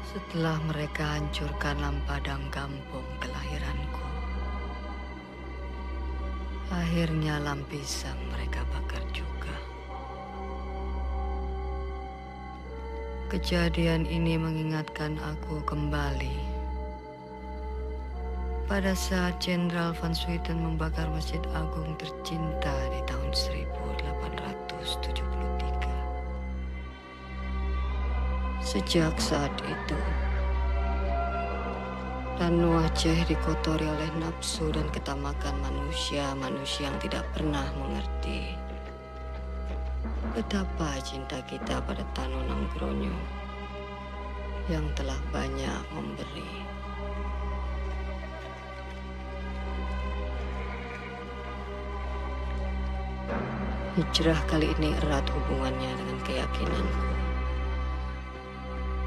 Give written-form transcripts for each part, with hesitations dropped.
Setelah mereka hancurkan lampadang kampung kelahiranku, akhirnya lampisan mereka bakar juga. Kejadian ini mengingatkan aku kembali pada saat Jenderal Van Swieten membakar Masjid Agung tercinta di tahun 1873. Sejak saat itu, Ranu Aceh dikotori oleh nafsu dan ketamakan manusia-manusia yang tidak pernah mengerti betapa cinta kita pada Tano Nanggrono yang telah banyak memberi. Hijrah kali ini erat hubungannya dengan keyakinanku.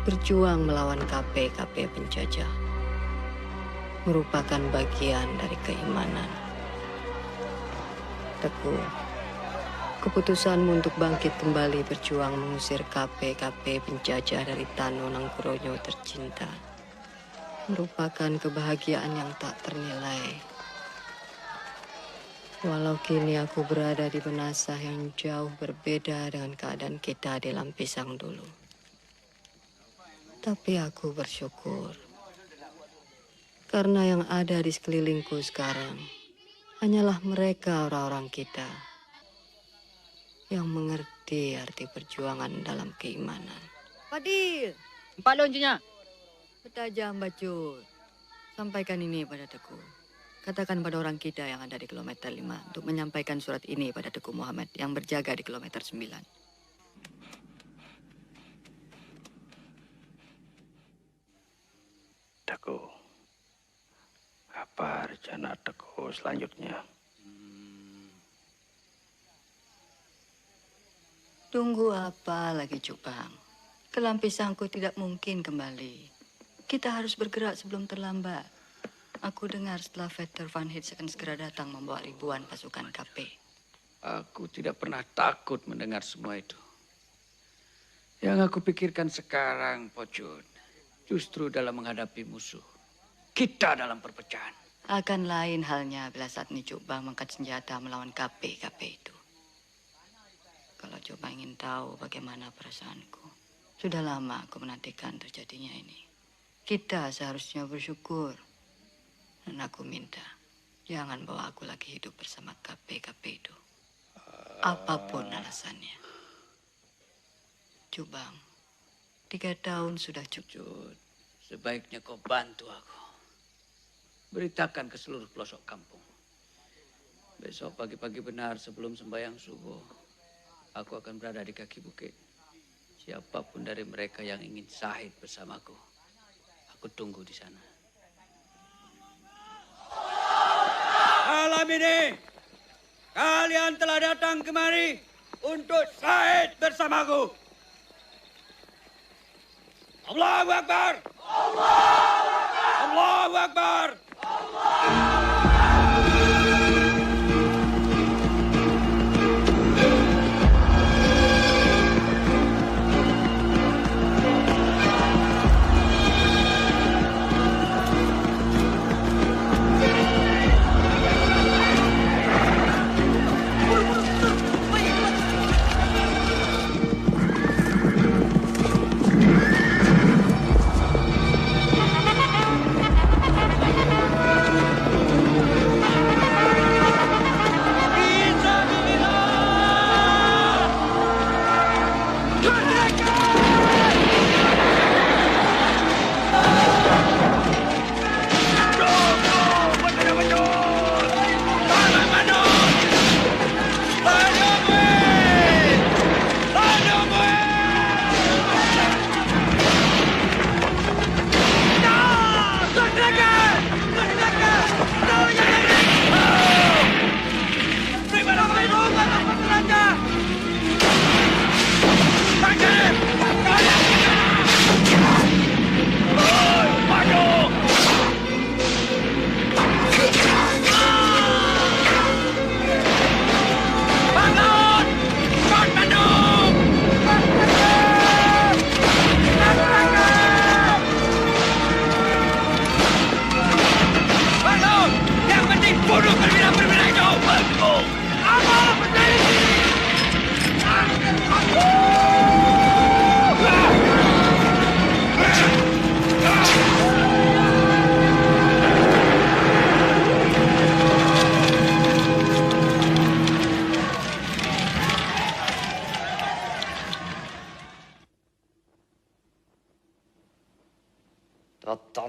Berjuang melawan KP-KP penjajah merupakan bagian dari keimanan. Teguh, keputusanmu untuk bangkit kembali berjuang mengusir KP-KP penjajah dari Tano Nanggrono tercinta merupakan kebahagiaan yang tak ternilai. Walau kini aku berada di Benasah yang jauh berbeda dengan keadaan kita di Lampisang dulu. Tapi aku bersyukur karena yang ada di sekelilingku sekarang hanyalah mereka orang-orang kita yang mengerti arti perjuangan dalam keimanan. Fadil! 4 loncengnya. Bertajam Bacur. Sampaikan ini pada Teguh. Katakan pada orang kita yang ada di kilometer 5 untuk menyampaikan surat ini pada Teguh Muhammad yang berjaga di kilometer 9. Teguh, apa rencana Teguh selanjutnya? Tunggu apa lagi, Cupang? Ke Lampisangku tidak mungkin kembali. Kita harus bergerak sebelum terlambat. Aku dengar setelah Vetter Van Hitz akan segera datang membawa ribuan pasukan KP. Aku tidak pernah takut mendengar semua itu. Yang aku pikirkan sekarang, Pocun, justru dalam menghadapi musuh. Kita dalam perpecahan. Akan lain halnya bila saat ini Cupang mengangkat senjata melawan KP-KP itu. Kalau coba ingin tahu bagaimana perasaanku, sudah lama aku menantikan terjadinya ini. Kita seharusnya bersyukur. Dan aku minta, jangan bawa aku lagi hidup bersama KP-KP itu. Apapun alasannya. Cubang, 3 tahun sudah cukup. Cut, sebaiknya kau bantu aku. Beritakan ke seluruh pelosok kampung. Besok pagi-pagi benar sebelum sembahyang subuh, aku akan berada di kaki bukit. Siapapun dari mereka yang ingin syahid bersamaku, aku tunggu di sana. Malam ini, kalian telah datang kemari untuk syahid bersamaku. Allahu Akbar! Allahu Akbar!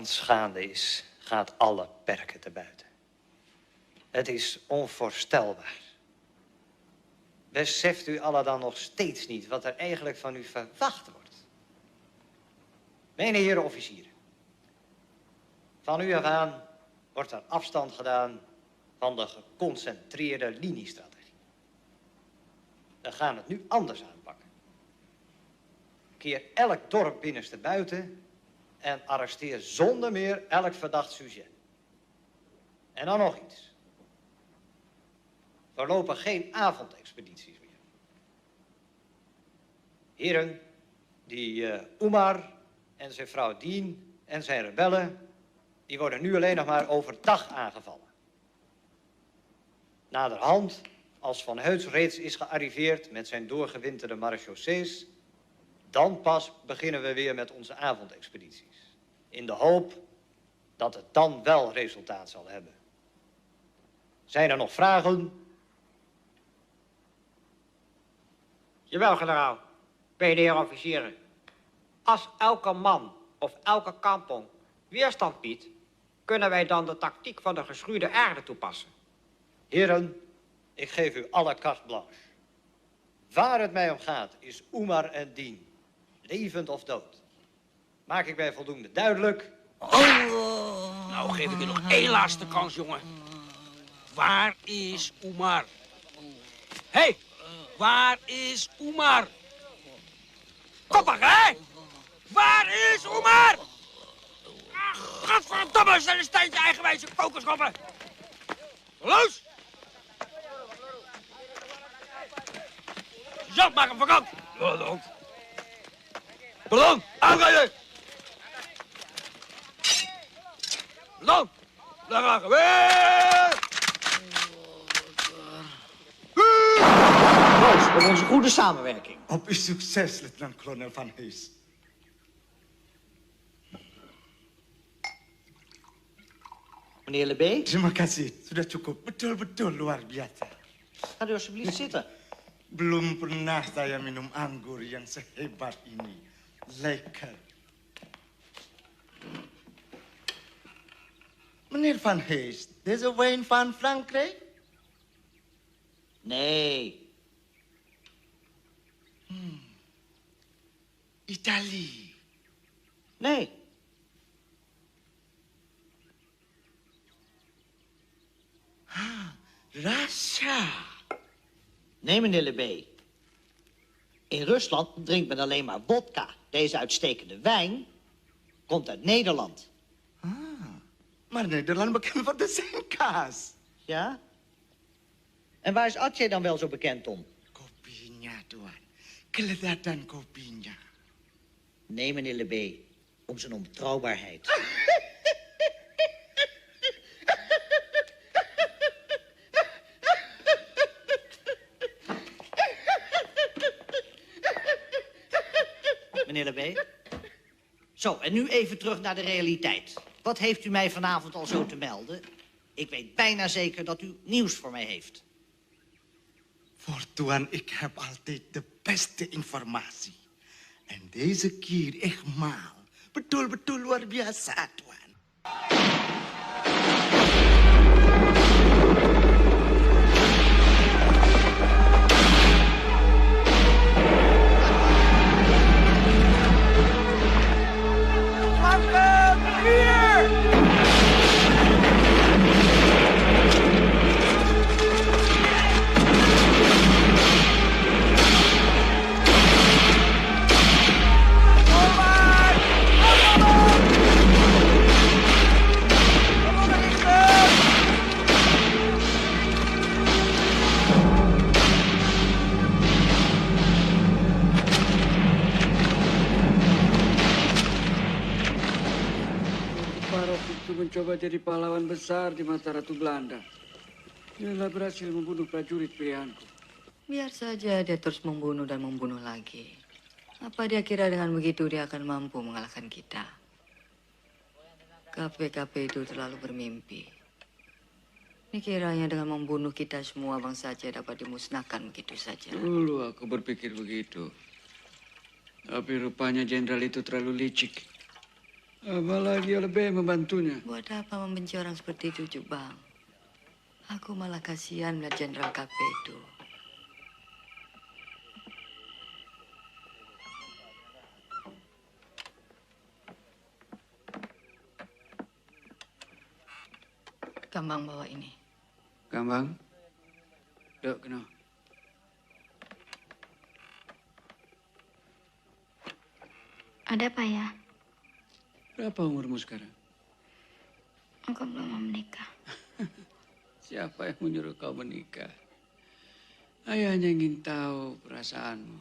ons gaande is, gaat alle perken te buiten. Het is onvoorstelbaar. Beseft u allen dan nog steeds niet wat er eigenlijk van u verwacht wordt? Mijne heren officieren, van u af aan wordt er afstand gedaan van de geconcentreerde liniestrategie. We gaan het nu anders aanpakken. Keer elk dorp binnenste buiten en arresteer zonder meer elk verdacht sujet. En dan nog iets. Voorlopig geen avondexpedities meer. Heren, die Umar en zijn vrouw Dien en zijn rebellen, die worden nu alleen nog maar overdag aangevallen. Naderhand, als Van Heuts reeds is gearriveerd met zijn doorgewinterde marechaussees, dan pas beginnen we weer met onze avondexpedities. In de hoop dat het dan wel resultaat zal hebben. Zijn er nog vragen? Jawel, generaal. Beste heer officieren. Als elke man of elke kampong weerstand biedt, kunnen wij dan de tactiek van de geschuurde aarde toepassen. Heren, ik geef u alle carte blanche. Waar het mij om gaat is Umar en Dien. Levend of dood. Maak ik mij voldoende duidelijk? Nou geef ik je nog één laatste kans, jongen. Waar is Umar? Hé, hey, waar is Umar? Koppig, hè? Waar is Umar? Godverdomme, zijn een steentje eigenwijze kokerschoppen. Los! Zat, maak hem vakant. Ballon, aanrijden! Ballon, daar gaan we weer! Proost op onze goede samenwerking. Op uw succes, Lieutenant-kolonel Van Hees. Meneer Lebé, Terima kasih, sudah cukup. Betul-betul luar biasa. gaat u alsjeblieft zitten. Belum pernah saya minum anggur yang sehebat ini. Lekker. Meneer Van Hees, deze wijn van Frankrijk? Nee, Italië. nee. Russia. Nee, meneer Lebé. In Rusland drinkt men alleen maar vodka. Deze uitstekende wijn komt uit Nederland. Maar Nederland bekend voor de zingkaas. Ja? En waar is Atje dan wel zo bekend om? Kopinya, Tuan. Kelezatan kopinya. Nee, meneer Lebé. Om zijn onbetrouwbaarheid. Meneer Lebé. Zo, en nu even terug naar de realiteit. Wat heeft u mij vanavond al zo te melden? Ik weet bijna zeker dat u nieuws voor mij heeft. Voor Tuan, ik heb altijd de beste informatie. En deze keer echt maal. Betul-betul luar biasa, Tuan. Mencoba jadi pahlawan besar di mata Ratu Belanda. Dia telah berhasil membunuh prajurit pilihanku. Biar saja dia terus membunuh dan membunuh lagi. Apa dia kira dengan begitu dia akan mampu mengalahkan kita? KP-KP itu terlalu bermimpi. Ini kiranya dengan membunuh kita semua bangsa saja dapat dimusnahkan begitu saja. Dulu aku berpikir begitu. Tapi rupanya jenderal itu terlalu licik. Apalagi lebih membantunya. Buat apa membenci orang seperti itu, Cuk Bang? Aku malah kasihan melihat Jenderal KP itu. Gambang bawa ini. Gambang, dok kena. Ada apa ya? Berapa umurmu sekarang? Engkau belum mau menikah. Siapa yang menyuruh kau menikah? Ayah hanya ingin tahu perasaanmu.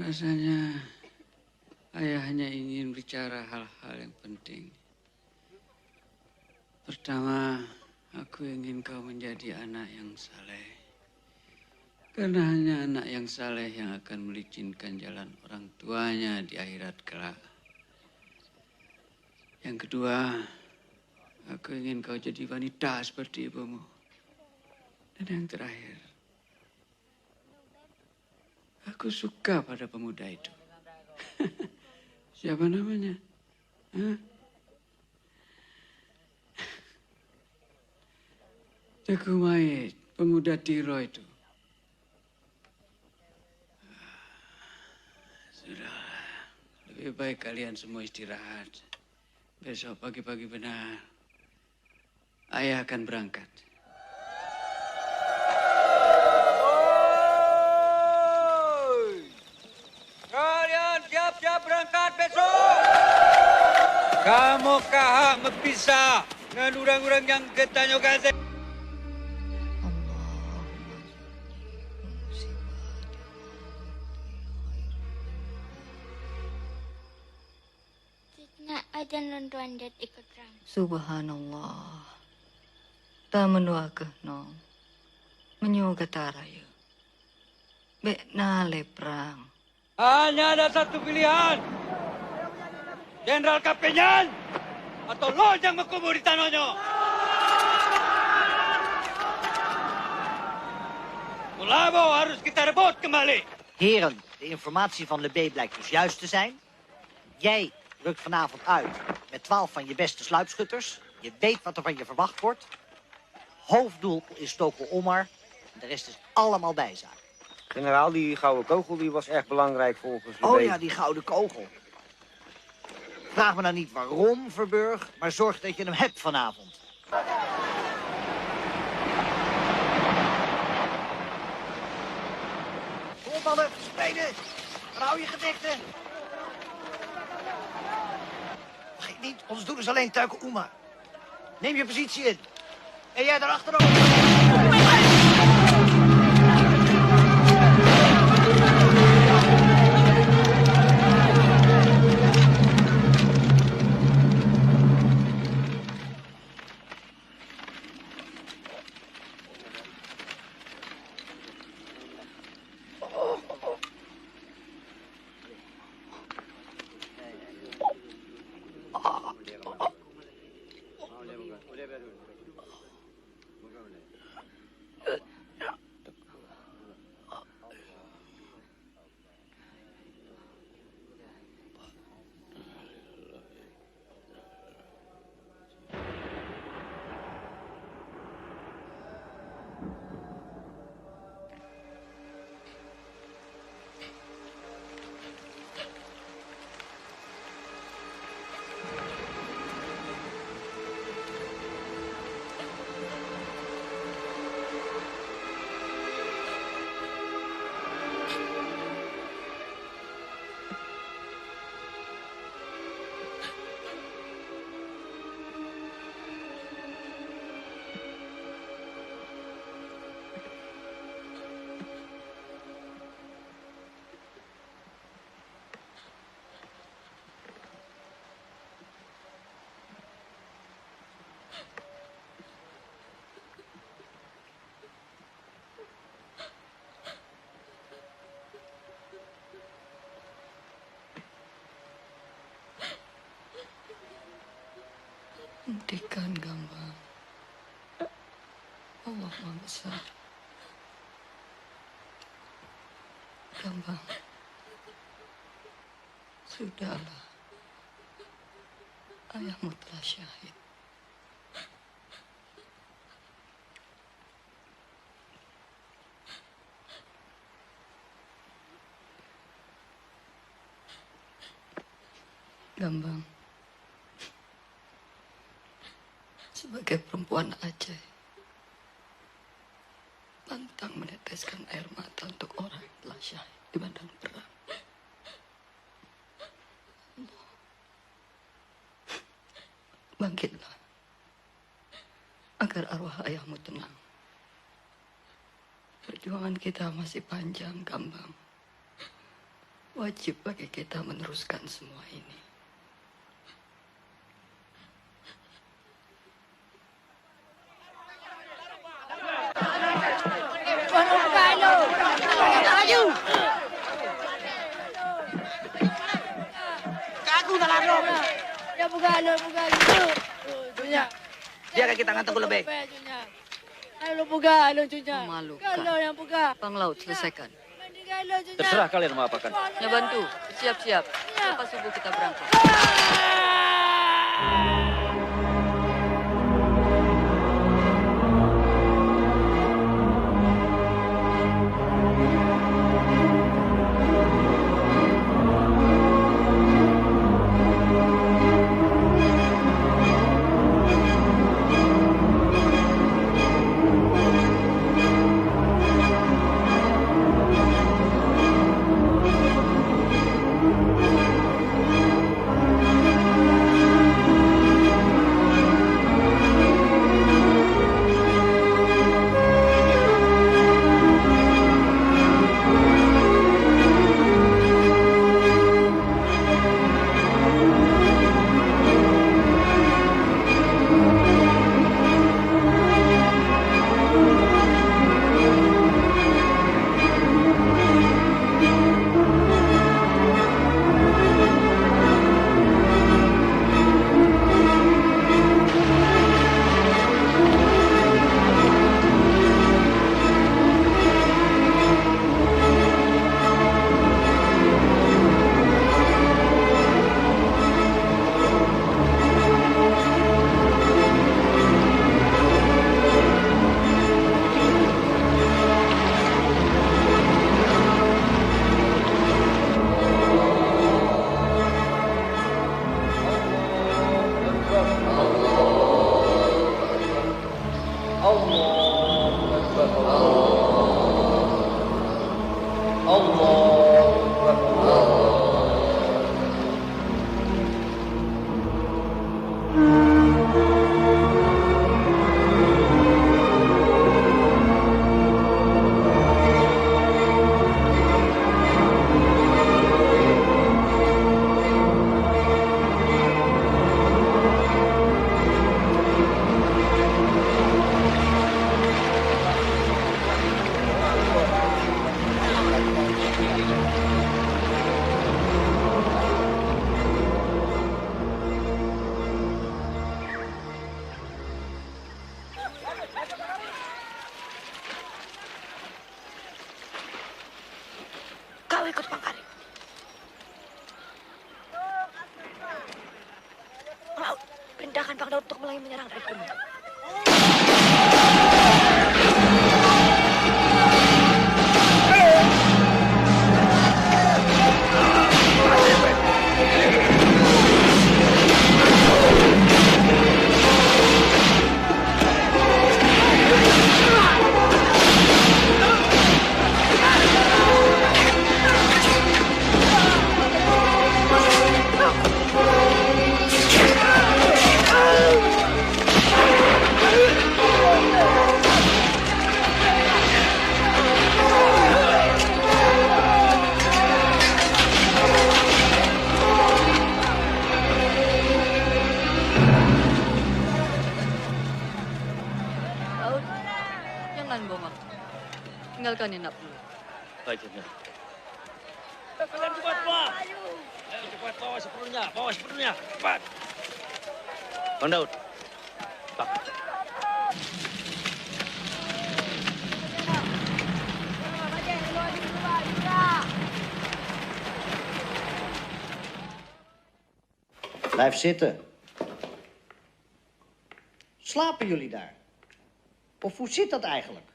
Rasanya ayah hanya ingin bicara hal-hal yang penting. Pertama, aku ingin kau menjadi anak yang saleh. Karena hanya anak yang saleh yang akan melicinkan jalan orang tuanya di akhirat kelak. Yang kedua, aku ingin kau jadi wanita seperti ibumu. Dan yang terakhir, aku suka pada pemuda itu. Siapa namanya? Hah? Teguh Maid, pemuda Tiro itu. Sudah, lebih baik kalian semua istirahat. Besok pagi-pagi benar, ayah akan berangkat. Kalian siap-siap berangkat besok. Kamu kahak mempisah dengan orang-orang yang ketanya kasih. Tidak ada nonton dat ikut rang. Subhanallah. Tak menua ke no. Menyuka taraya. Bek nale perang. Hanya ada satu pilihan. Jenderal Kapenyan atau lo yang berkubur di tanahnya. Mulabo harus kita rebut kembali. Heren, de informatie van Lebé blijkt dus juist te zijn. Jij rukt vanavond uit met 12 van je beste sluipschutters. Je weet wat er van je verwacht wordt. Hoofddoel is Toko Omar. En de rest is allemaal bijzaak. Generaal, die gouden kogel die was erg belangrijk volgens Oh ja, die gouden kogel. Vraag me nou niet waarom, Verburg, maar zorg dat je hem hebt vanavond. Kom op, mannen, spelen! Hou je gevechten! Vergeet niet, ons doel is alleen Tuiken Oema. Neem je positie in. En jij daarachter ook. Hentikan Gambang. Allah Maha Besar. Gambang. Sudahlah. Ayahmu telah syahid. Gambang, sebagai perempuan Aceh, pantang meneteskan air mata untuk orang yang telah syahid di medan perang. Bangkitlah, agar arwah ayahmu tenang. Perjuangan kita masih panjang, Gambang. Wajib bagi kita meneruskan semua ini. Dia kaki tangan tunggu lebih. Memalukan. Bang Laut, selesaikan. Terserah kalian mau apakan. Ya bantu, siap-siap. Lepas subuh kita berangkat. Kau ikut Bang Karim. Laut, perintahkan Bang Daud untuk mulai menyerang dari gunung. Tinggalkan Inap dulu. Baik, Jenderal. Kalian cepat, Pak. Ayo cepat, bawa sepenuhnya, cepat. Bang Daud. Pak. Blijf zitten. Slapen jullie daar? Of hoe zit dat eigenlijk?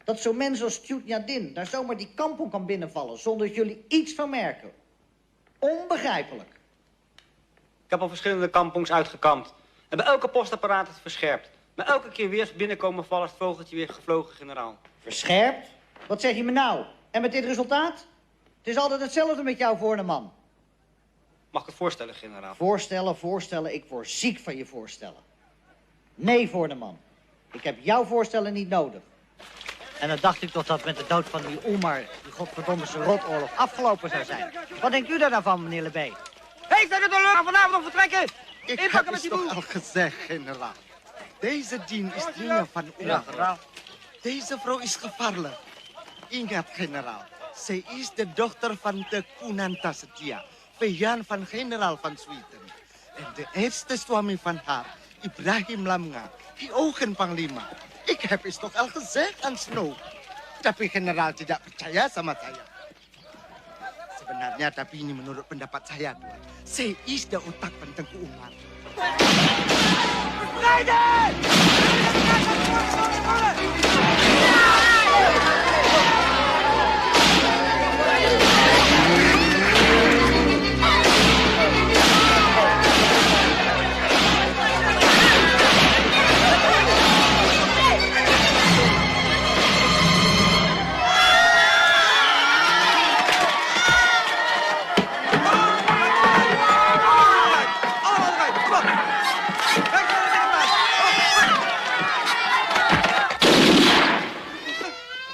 Dat zo'n mens als Tjoetnjadin daar zomaar die kampong kan binnenvallen zonder dat jullie iets van merken. Onbegrijpelijk. Ik heb al verschillende kampongs uitgekampt. En bij elke postapparaat het verscherpt. Maar elke keer weer als binnenkomen vallen het vogeltje weer gevlogen, generaal. Verscherpt? Wat zeg je me nou? En met dit resultaat? Het is altijd hetzelfde met jou voor een man. Mag ik het voorstellen, generaal? Voorstellen. Ik word ziek van je voorstellen. Nee, voor de man. Ik heb jouw voorstellen niet nodig. En dan dacht ik toch dat met de dood van die Omar, die godverdomme rotoorlog, afgelopen zou zijn. Wat denkt u daar nou van, meneer Lebé? Hé, zijn de lucht vanavond nog vertrekken? Ik Inpakken heb met het die toch boel. al gezegd, generaal. Deze dien is dingen van Omar. Deze vrouw is gevaarlijk. Ingat, generaal. Zij is de dochter van de Kunanta Setia, vijand van generaal van Zweden. En de eerste suami van haar, Ibrahim Lamga, die ogen panglima. Ik heb het toch al gezegd aan Snow. Tapi generaal tidak percaya sama saya. Sebenarnya tapi ini menurut pendapat saya, Tuan. Saya is de otak van Tengku Umar.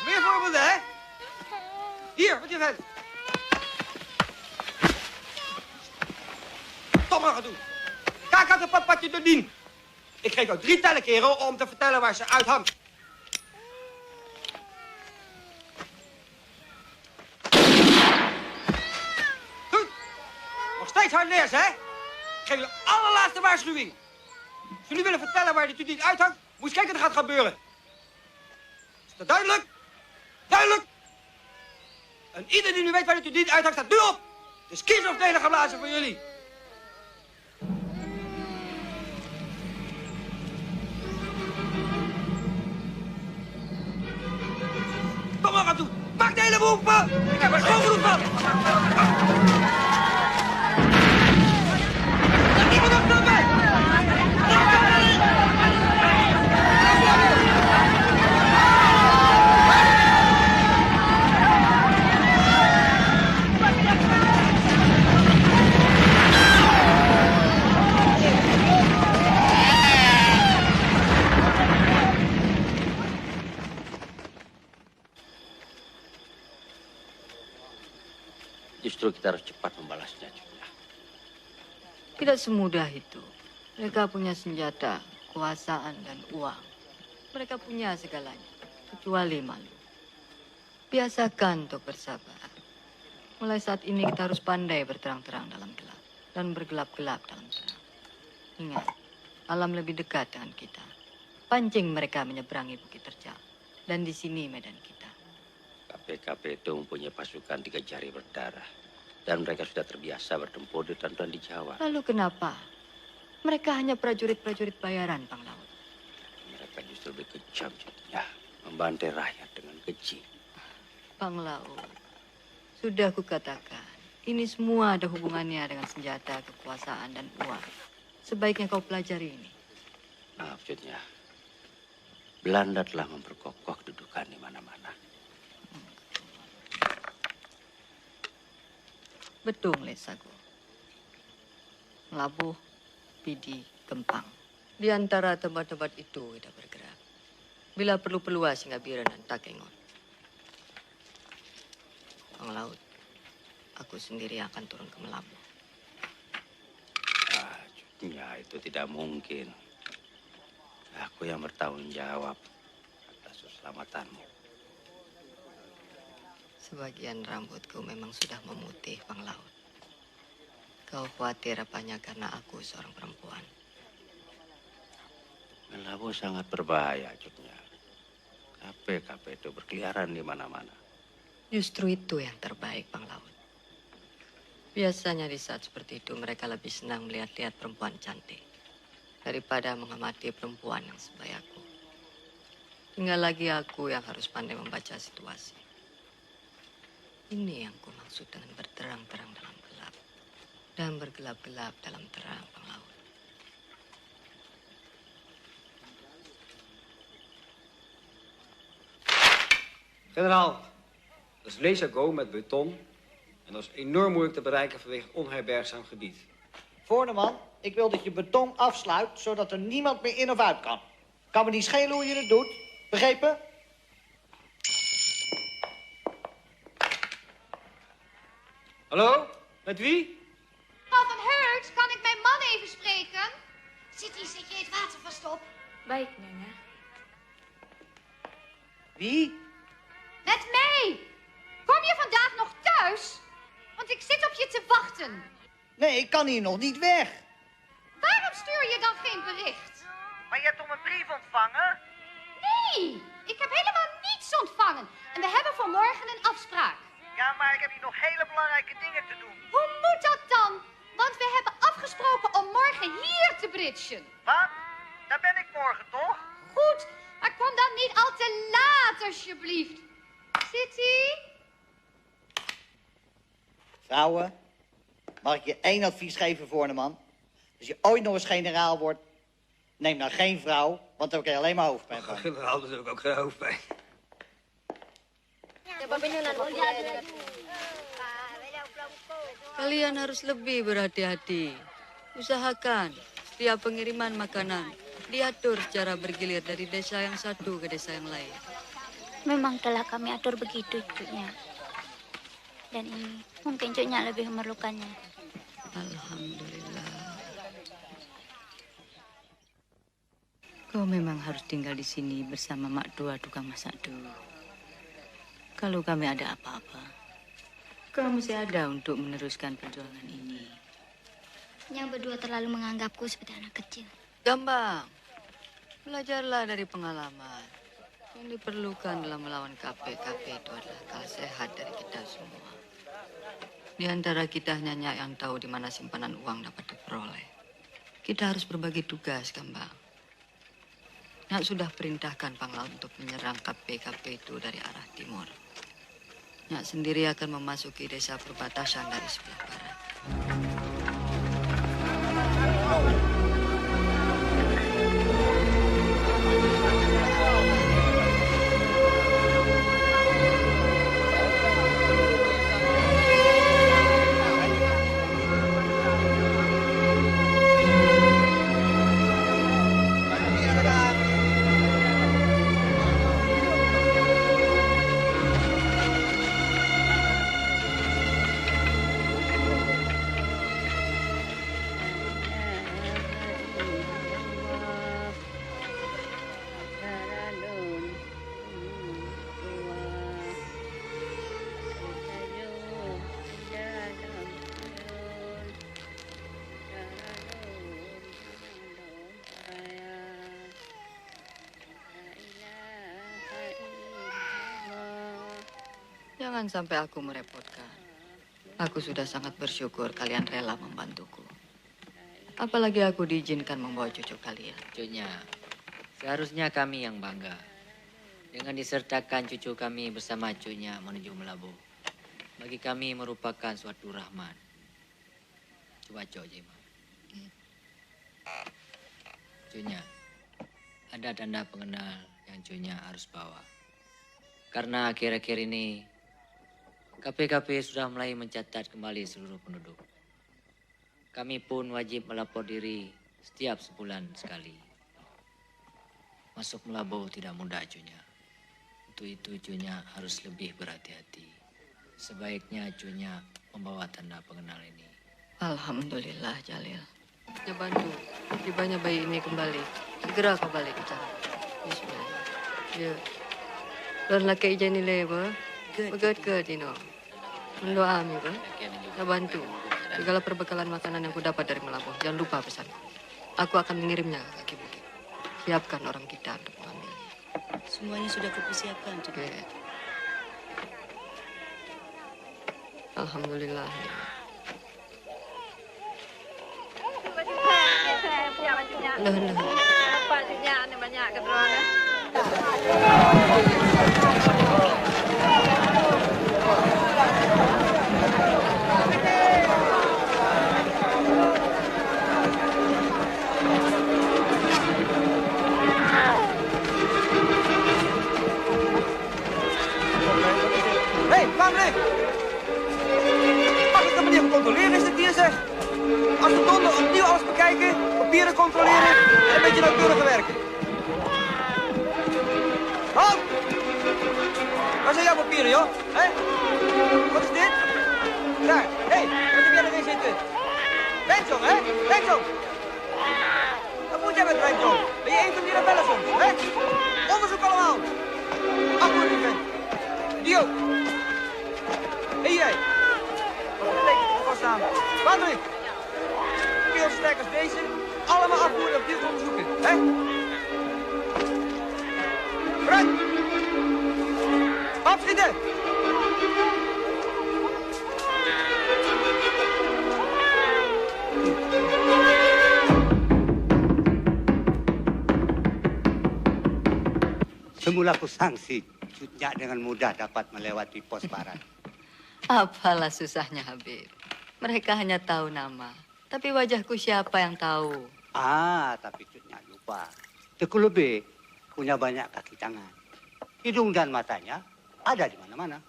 Meer voorbeelden, hè? Hier, wat je vet. Tom maar gaan doen. Kijk uit de papatje door dien. Ik geef jou 3 tellen, kerel, om te vertellen waar ze uithangt. Goed. Nog steeds hard neers, hè? Ik geef je de allerlaatste waarschuwing. Als jullie willen vertellen waar die niet uithangt, moet je kijken wat er gaat gebeuren. Is dat duidelijk? Duidelijk? En ieder die nu weet waar die niet uithangt, staat nu op. Het is kies of delen geblazen voor jullie. Kom maar aan toe. Pak de hele boel open. Ik heb er zo genoeg van. Laat iemand opknappen. Justru kita harus cepat membalasnya, Julia. Tidak semudah itu. Mereka punya senjata, kekuasaan, dan uang. Mereka punya segalanya, kecuali malu. Biasakan untuk bersabar. Mulai saat ini kita harus pandai berterang-terang dalam gelap dan bergelap-gelap dalam terang. Ingat, alam lebih dekat dengan kita. Pancing mereka menyeberangi Bukit Terjal. Dan di sini medan kita. KP itu mempunyai pasukan 3 jari berdarah. Dan mereka sudah terbiasa bertempur di tanduan di Jawa. Lalu kenapa? Mereka hanya prajurit-prajurit bayaran, Pang Laut. Mereka justru lebih kejam, Julia. Membantai rakyat dengan keji. Pang Laut, sudah kukatakan, ini semua ada hubungannya dengan senjata, kekuasaan, dan uang. Sebaiknya kau pelajari ini. Maaf, Julia. Belanda telah memperkokoh kedudukan di mana-mana. Betul, Lesago. Labuh, Pidi, Gempang. Di antara tempat-tempat itu kita bergerak. Bila perlu peluas hingga Biren dan Takengon. Pang Laut, aku sendiri akan turun ke Melabuh. Ya, itu tidak mungkin. Aku yang bertanggung jawab atas keselamatanmu. Sebagian rambutku memang sudah memutih, Pang Laut. Kau khawatir apanya karena aku seorang perempuan? Melabuh sangat berbahaya, Cutnya. KP itu berkeliaran di mana-mana. Justru itu yang terbaik, Pang Laut. Biasanya di saat seperti itu mereka lebih senang melihat-lihat perempuan cantik daripada mengamati perempuan yang sebayaku. Tinggal lagi aku yang harus pandai membaca situasi. Ini yang kumaksud dengan berterang-terang dalam gelap dan bergelap-gelap dalam terang penglaut. Generaal, dat is Lesago met beton en dat is enorm moeilijk te bereiken vanwege onherbergzaam gebied. Voorneman, ik wil dat je beton afsluit, zodat er niemand meer in of uit kan. Kan me niet schelen hoe je het doet. Begrepen? Hallo? Met wie? Mevrouw van Hurks, kan ik mijn man even spreken? Zit je het water vast op? Baik, Nyonya. Wie? Met mij! Kom je vandaag nog thuis? Want ik zit op je te wachten. Nee, ik kan hier nog niet weg. Waarom stuur je dan geen bericht? Maar je hebt toch een brief ontvangen? Nee, ik heb helemaal niets ontvangen. En we hebben voor morgen een afspraak. Ja, maar ik heb hier nog hele belangrijke dingen te doen. Hoe moet dat dan? Want we hebben afgesproken om morgen hier te bridgen. Wat? Daar ben ik morgen, toch? Goed, maar kom dan niet al te laat, alsjeblieft. City? Vrouwen, mag ik je één advies geven, Voorneman? Als je ooit nog eens generaal wordt, neem dan geen vrouw, want dan krijg je alleen maar hoofdpijn van. Generaal, daar heb ik ook geen hoofdpijn. Kalian harus lebih berhati-hati. Usahakan setiap pengiriman makanan diatur secara bergilir dari desa yang satu ke desa yang lain. Memang telah kami atur begitu, Cuknya. Dan ini mungkin Cuknya lebih memerlukannya. Alhamdulillah. Kau memang harus tinggal di sini bersama Mak Dua tukang masak dulu. Kalau kami ada apa-apa, kau mesti ada untuk meneruskan perjuangan ini. Yang berdua terlalu menganggapku seperti anak kecil. Gambang, belajarlah dari pengalaman. Yang diperlukan dalam melawan KP-KP itu adalah akal sehat dari kita semua. Di antara kita hanya Nyak yang tahu di mana simpanan uang dapat diperoleh. Kita harus berbagi tugas, Gambang. Nyak sudah perintahkan Panglaut untuk menyerang KP-KP itu dari arah timur. Nyak sendiri akan memasuki desa perbatasan dari sebelah barat. Jangan sampai aku merepotkan. Aku sudah sangat bersyukur kalian rela membantuku. Apalagi aku diizinkan membawa cucu kalian. Cucunya, seharusnya kami yang bangga. Dengan disertakan cucu kami bersama cucunya menuju Melabuh. Bagi kami merupakan suatu rahmat. Coba Jema. Cucunya, ada tanda pengenal yang cucunya harus bawa. Karena akhir-akhir ini KP-KP sudah mulai mencatat kembali seluruh penduduk. Kami pun wajib melapor diri setiap sebulan sekali. Masuk Melabuh tidak mudah, cunya. Untuk itu cunya harus lebih berhati-hati. Sebaiknya cunya membawa tanda pengenal ini. Alhamdulillah, Jalil. Ya bantu, tibanya bayi ini kembali. Segera kau balik ke sana. Bismillah. Ya. Dan laki ijai nilai apa? Begat-gat, Dino. Mendoa kami, Pak. Saya bantu. Segala perbekalan makanan yang ku dapat dari Melabuh. Jangan lupa pesan. Aku akan mengirimnya ke kaki bukit. Siapkan orang kita untuk mengambilnya. Semuanya sudah kupersiapkan, Cik. Oke. Alhamdulillah. Loh. Bapaknya banyak keterangan. Hé, Pamrik! Mag ik de meneer controleren, is het hier zeg? Als we donder opnieuw alles bekijken, papieren controleren en een beetje nauwkeuriger werken. Halt! Waar zijn jouw papieren, joh? Hé? Wat is dit? Daar, hé, wat heb jij erin zitten? Benjong, hè? Benjong! Wat moet jij met Benjong? Ben je een van die rebellen soms, hè? Onderzoek allemaal! Afvoering, vent. Die ook. Hé, jij. Wat betekent het vast aan? Patrick! Heel sterk als deze, allemaal afvoeren en opnieuw onderzoeken, hè? Vooruit! Afschieten! Semula kusangsi, Cutnya dengan mudah dapat melewati pos barat. Apalah susahnya, Habib. Mereka hanya tahu nama. Tapi wajahku siapa yang tahu? Tapi Cutnya lupa. Teku Lebih punya banyak kaki tangan. Hidung dan matanya ada di mana-mana.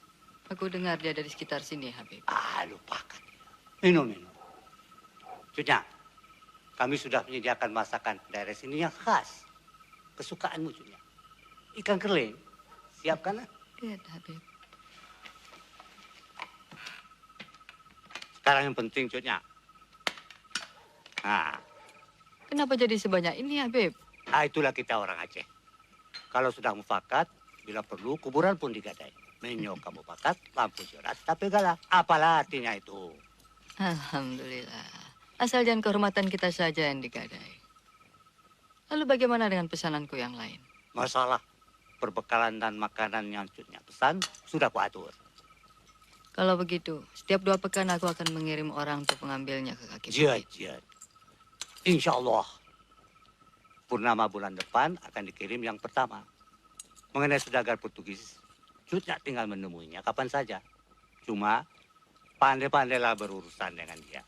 Aku dengar dia ada di sekitar sini, Habib. Lupakan. Minum. Cutnya, kami sudah menyediakan masakan daerah sini yang khas. Kesukaanmu, Cutnya. Ikan keling. Siapkan. Lihat, Habib. Sekarang yang penting, Cutnya. Kenapa jadi sebanyak ini, Habib? Itulah kita orang Aceh. Kalau sudah mufakat, bila perlu kuburan pun digadai. Menyokap mufakat, lampu surat, tapi galah. Apalah artinya itu? Alhamdulillah. Asal jangan kehormatan kita saja yang digadai. Lalu bagaimana dengan pesananku yang lain? Masalah perbekalan dan makanan yang Cutnya pesan sudah kuatur. Kalau begitu, setiap 2 pekan aku akan mengirim orang untuk mengambilnya ke kaki bukit. Jad. Insya Allah. Purnama bulan depan akan dikirim yang pertama. Mengenai saudagar Portugis, Cutnya tinggal menemuinya kapan saja. Cuma pandai-pandailah berurusan dengan dia.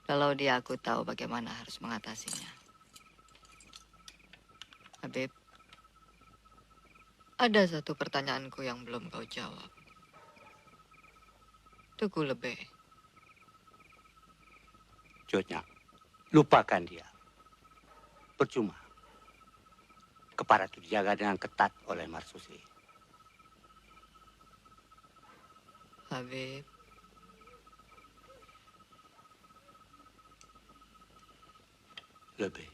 Kalau dia, aku tahu bagaimana harus mengatasinya. Habib, ada satu pertanyaanku yang belum kau jawab. Teku Lebih. Cutnya, lupakan dia. Percuma. Kepala itu dijaga dengan ketat oleh Marsusi. Habib. Lebih.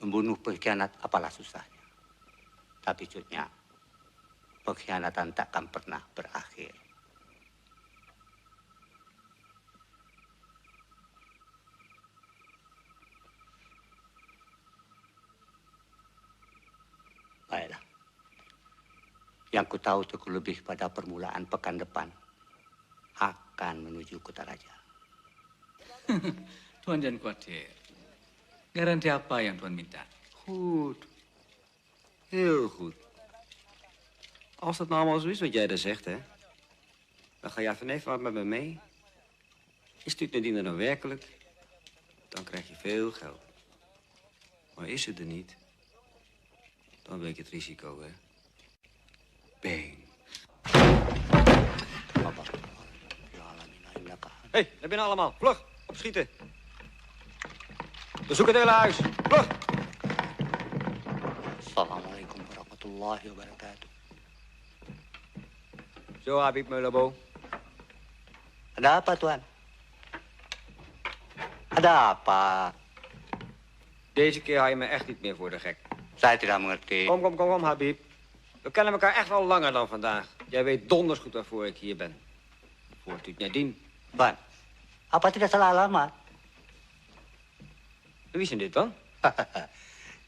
Membunuh pengkhianat apalah susahnya. Tapi Cutnya, pengkhianatan takkan pernah berakhir. Baiklah. Yang ku tahu Teku Lebih pada permulaan pekan depan akan menuju Kutaraja. Tuan jangan khawatir. Garanti apa yang Tuan minta? Goed. Heel goed. Als dat nou allemaal zo is wat jij daar zegt, hè, dan ga jij vanavond met me mee. Is Tuut Nadine er nou werkelijk, dan krijg je veel geld. Maar is het er niet, dan weet je het risico, hè. Bang. Hé, naar binnen allemaal. Vlug, opschieten. We zoeken het hele huis. Vlug. Assalamualaikum warahmatullahi wabarakatuh. Zo, Habib Meulabo. Ada apa, Tuan? Ada apa? Deze keer hou je me echt niet meer voor de gek. Saya tidak mengerti. Kom, Habib. We kennen elkaar echt wel langer dan vandaag. Jij weet donders goed waarvoor ik hier ben. Voor Tuut Nadine. Tuan, apa tidak salah alamat? Wie zijn dit dan?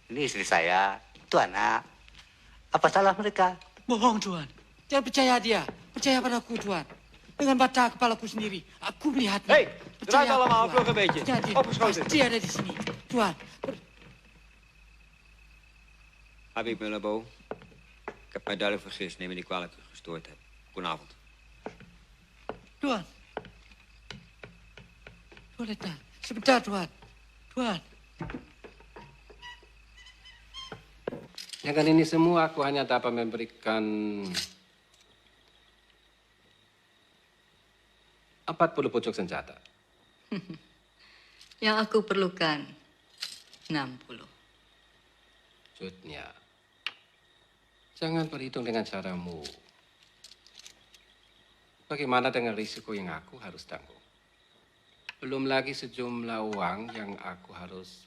Ini istri saya, itu anak. Apa salah mereka? Bohong, Tuan. Jangan percaya dia. Percaya padaku, Tuan. Dengan mata kepalaku sendiri. Aku melihatnya. Hé, draait Percaya allemaal, aku, vlug Tuan. een beetje. Jadi, Opgeschoten. pasti ada di sini. Tuan, Habib Mullabo, ik heb mij duidelijk vergist. Neem me niet kwalijk dat ik gestoord heb. Goedenavond. Tuan. Tuan, lihat. Sebentar, Tuan. Tuan. Dengan ini semua aku hanya dapat memberikan 40 pucuk senjata. Yang aku perlukan 60. Jutnya, jangan berhitung dengan caramu. Bagaimana dengan risiko yang aku harus tanggung? Belum lagi sejumlah uang yang aku harus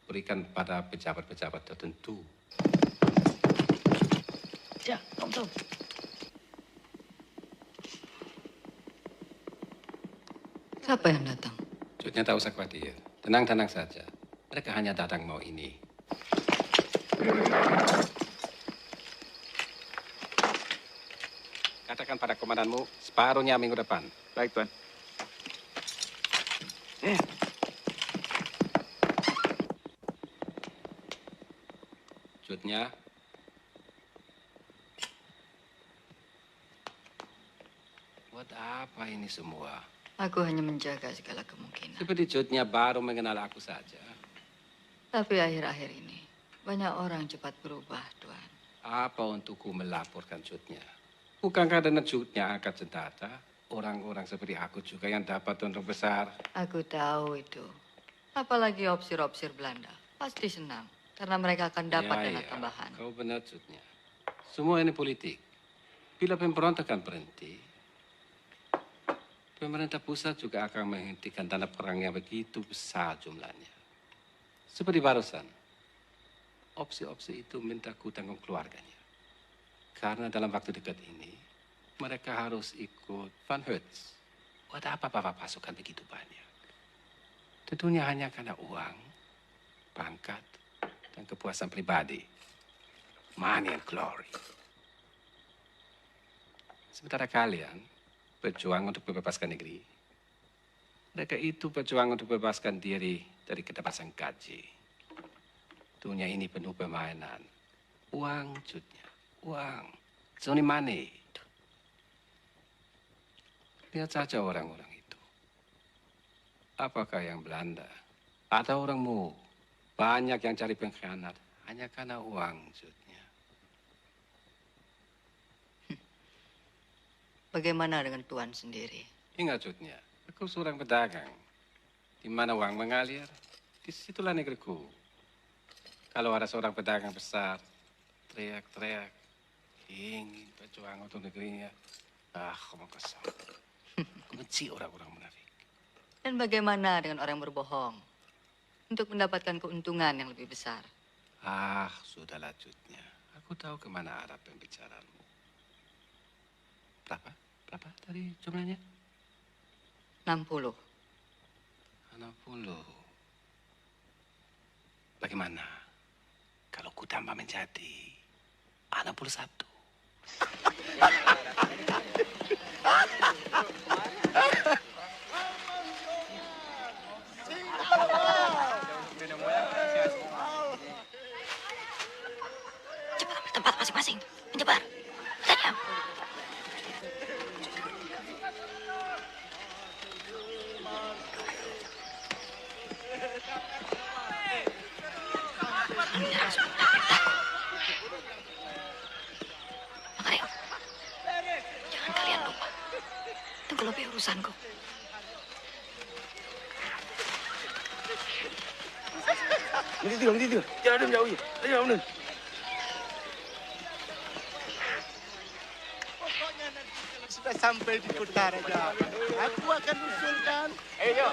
berikan pada pejabat-pejabat tertentu. Ya, Tom. Siapa yang datang? Jutnya tak usah khawatir. Tenang-tenang saja. Mereka hanya datang mau ini. Katakan pada komandanmu, separuhnya minggu depan. Baik, Tuan. Jutnya, buat apa ini semua? Aku hanya menjaga segala kemungkinan. Seperti Jutnya baru mengenal aku saja. Tapi akhir-akhir ini, banyak orang cepat berubah, Tuan. Apa untukku melaporkan Jutnya? Bukankah dengan Jutnya angkat senjata, orang-orang seperti aku juga yang dapat untung besar? Aku tahu itu. Apalagi opsir-opsir Belanda. Pasti senang. Karena mereka akan dapat dana tambahan. Kau benar, Jutnya. Semua ini politik. Bila pemberontakan berhenti, pemerintah pusat juga akan menghentikan dana perang yang begitu besar jumlahnya. Seperti barusan, opsi-opsi itu minta ku tanggung keluarganya. Karena dalam waktu dekat ini, mereka harus ikut Van Hertz. Buat apa bapak pasukan begitu banyak? Tentunya hanya karena uang, pangkat, dan kepuasan pribadi. Money and glory. Sementara kalian berjuang untuk membebaskan negeri, mereka itu berjuang untuk membebaskan diri dari ketebasan gaji. Dunia ini penuh permainan. Uang, Jutnya. Uang. It's only money. Lihat saja orang-orang itu. Apakah yang Belanda? Atau orangmu? Banyak yang cari pengkhianat. Hanya karena uang, Jutnya. Bagaimana dengan Tuan sendiri? Ingat, Jutnya. Aku seorang pedagang. Di mana uang mengalir, disitulah negeriku. Kalau ada seorang pedagang besar, teriak-teriak, ingin berjuang untuk negerinya. Kamu kesal. Aku benci orang-orang munafik. Dan bagaimana dengan orang yang berbohong? Untuk mendapatkan keuntungan yang lebih besar. Sudahlah, Jutnya. Aku tahu kemana arah pembicaraanmu. Berapa? Berapa tadi jumlahnya? 60. 60. Bagaimana kalau ku tambah menjadi 61? Cepat ambil tempat masing-masing. Menyebar. Tajam. Makanya, jangan kalian lupa. Tunggu lebih urusanku. Nanti, jangan jauh ya. Ayo, benar. Pokoknya nanti kalau sudah sampai di kota Raja, aku akan usulkan. Ayo.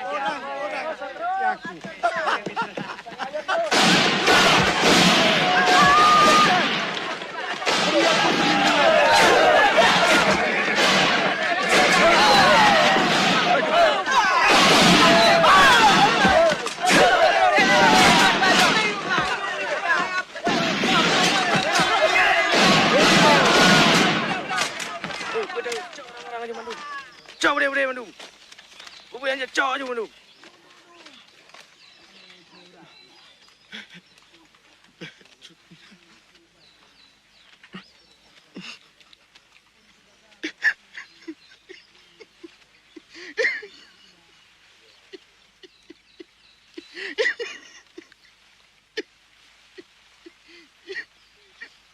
Orang-orang seperti aku. lagi Bandung. Cok dia Bandung. Bubuk aja cok aja Bandung.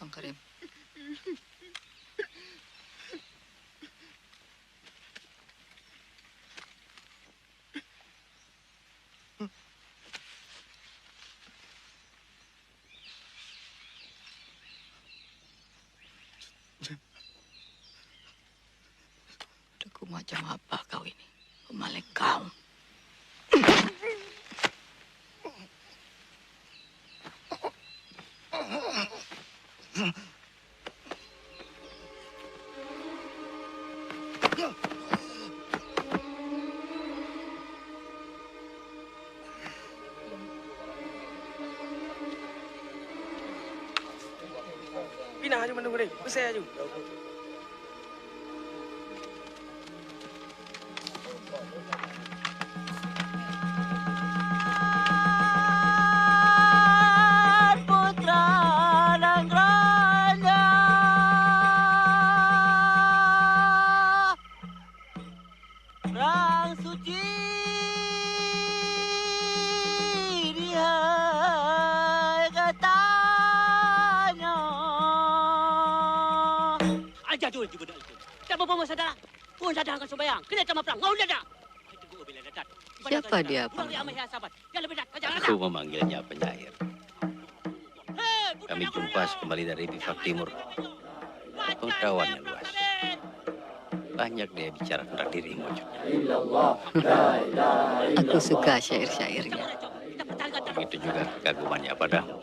Bang Karim. Deku macam apa kau ini? Pemaling kau. Pindah aja Bandung deh, besar aja. Putra Nangranya Orang suci dia katanya aja dulu di benak itu tak apa-apa saudara pun saudara akan sembahyang kena sama perang ngau dah Siapa dia, Bang? Aku memanggilnya penyair. Kami jumpa kembali dari Bifak Timur. Pengetahuan yang luas. Banyak dia bicara tentang dirimu, Cuk. Aku suka syair-syairnya. Begitu juga kekagumannya padamu.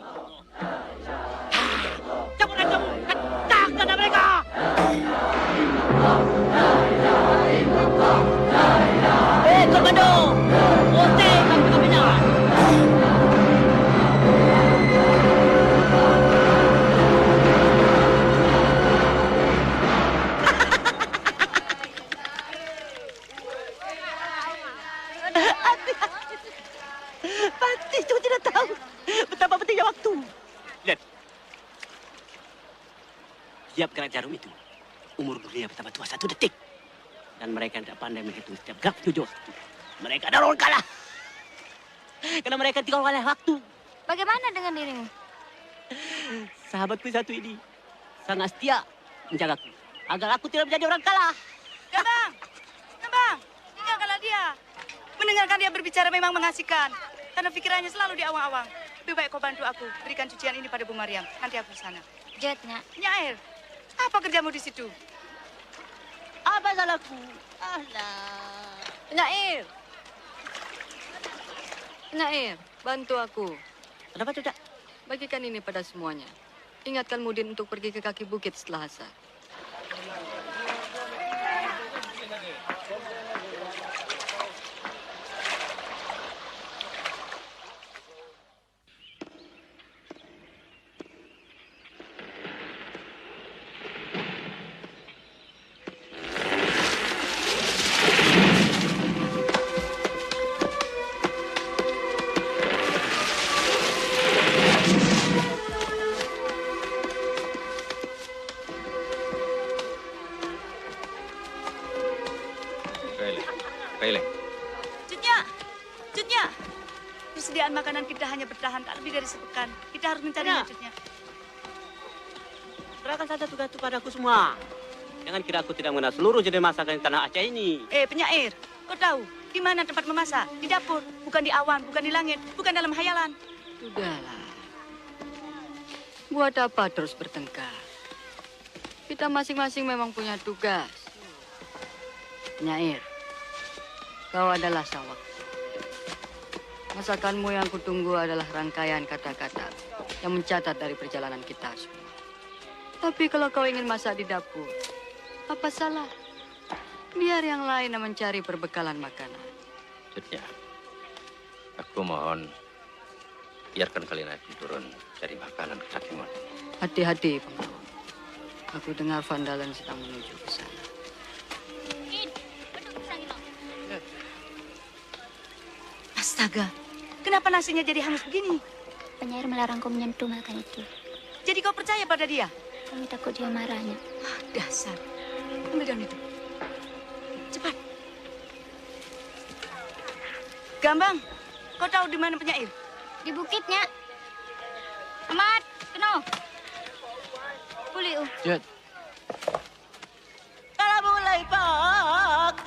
tak dana mereka komando ote kami kabinan Pasti itu tidak tahu betapa pentingnya waktu. Lihat. Siap gerak jarum itu. Umur dunia bertambah tua 1 detik. Dan mereka tidak pandai menghitung setiap gerak tujuh waktu. Mereka adalah orang kalah. Karena mereka tinggal oleh waktu. Bagaimana dengan dirimu? Sahabatku satu ini sangat setia menjagaku. Agar aku tidak menjadi orang kalah. Gambang! Gambang! Tinggalkanlah dia. Mendengarkan dia berbicara memang mengasihkan. Karena pikirannya selalu di awang-awang. Lebih baik kau bantu aku. Berikan cucian ini pada Bu Mariam. Nanti aku ke sana. Jetnya. Nyair, apa kerjamu di situ? Apa salahku? Alah. Nyair. Nyair, bantu aku. Kenapa tidak? Bagikan ini pada semuanya. Ingatkan Mudin untuk pergi ke kaki bukit setelah asar. Persediaan makanan kita hanya bertahan tak lebih dari sepekan. Kita harus mencari wujudnya. Serahkan saja tugas itu padaku semua. Jangan kira aku tidak mengenal seluruh jenis masakan di tanah Aceh ini. Penyair, kau tahu di mana tempat memasak? Di dapur, bukan di awan, bukan di langit, bukan dalam hayalan. Sudahlah. Buat apa terus bertengkar? Kita masing-masing memang punya tugas. Penyair, kau adalah sawak. Masakanmu yang kutunggu adalah rangkaian kata-kata yang mencatat dari perjalanan kita semua. Tapi kalau kau ingin masak di dapur, apa salah? Biar yang lain yang mencari perbekalan makanan. Maksudnya, aku mohon biarkan kalian naik turun cari makanan ke kaki Mudin. Hati-hati, Pembawa. Aku dengar Vandalan sedang menuju ke sana. Astaga, kenapa nasinya jadi hangus begini? Penyair melarangku menyentuh makan itu. Jadi kau percaya pada dia? Kami takut dia marahnya. Dasar. Ambil daun itu. Cepat. Gambang, kau tahu di mana penyair? Di bukitnya. Amat, keno. Puli. Jet. Kalau mulai pak,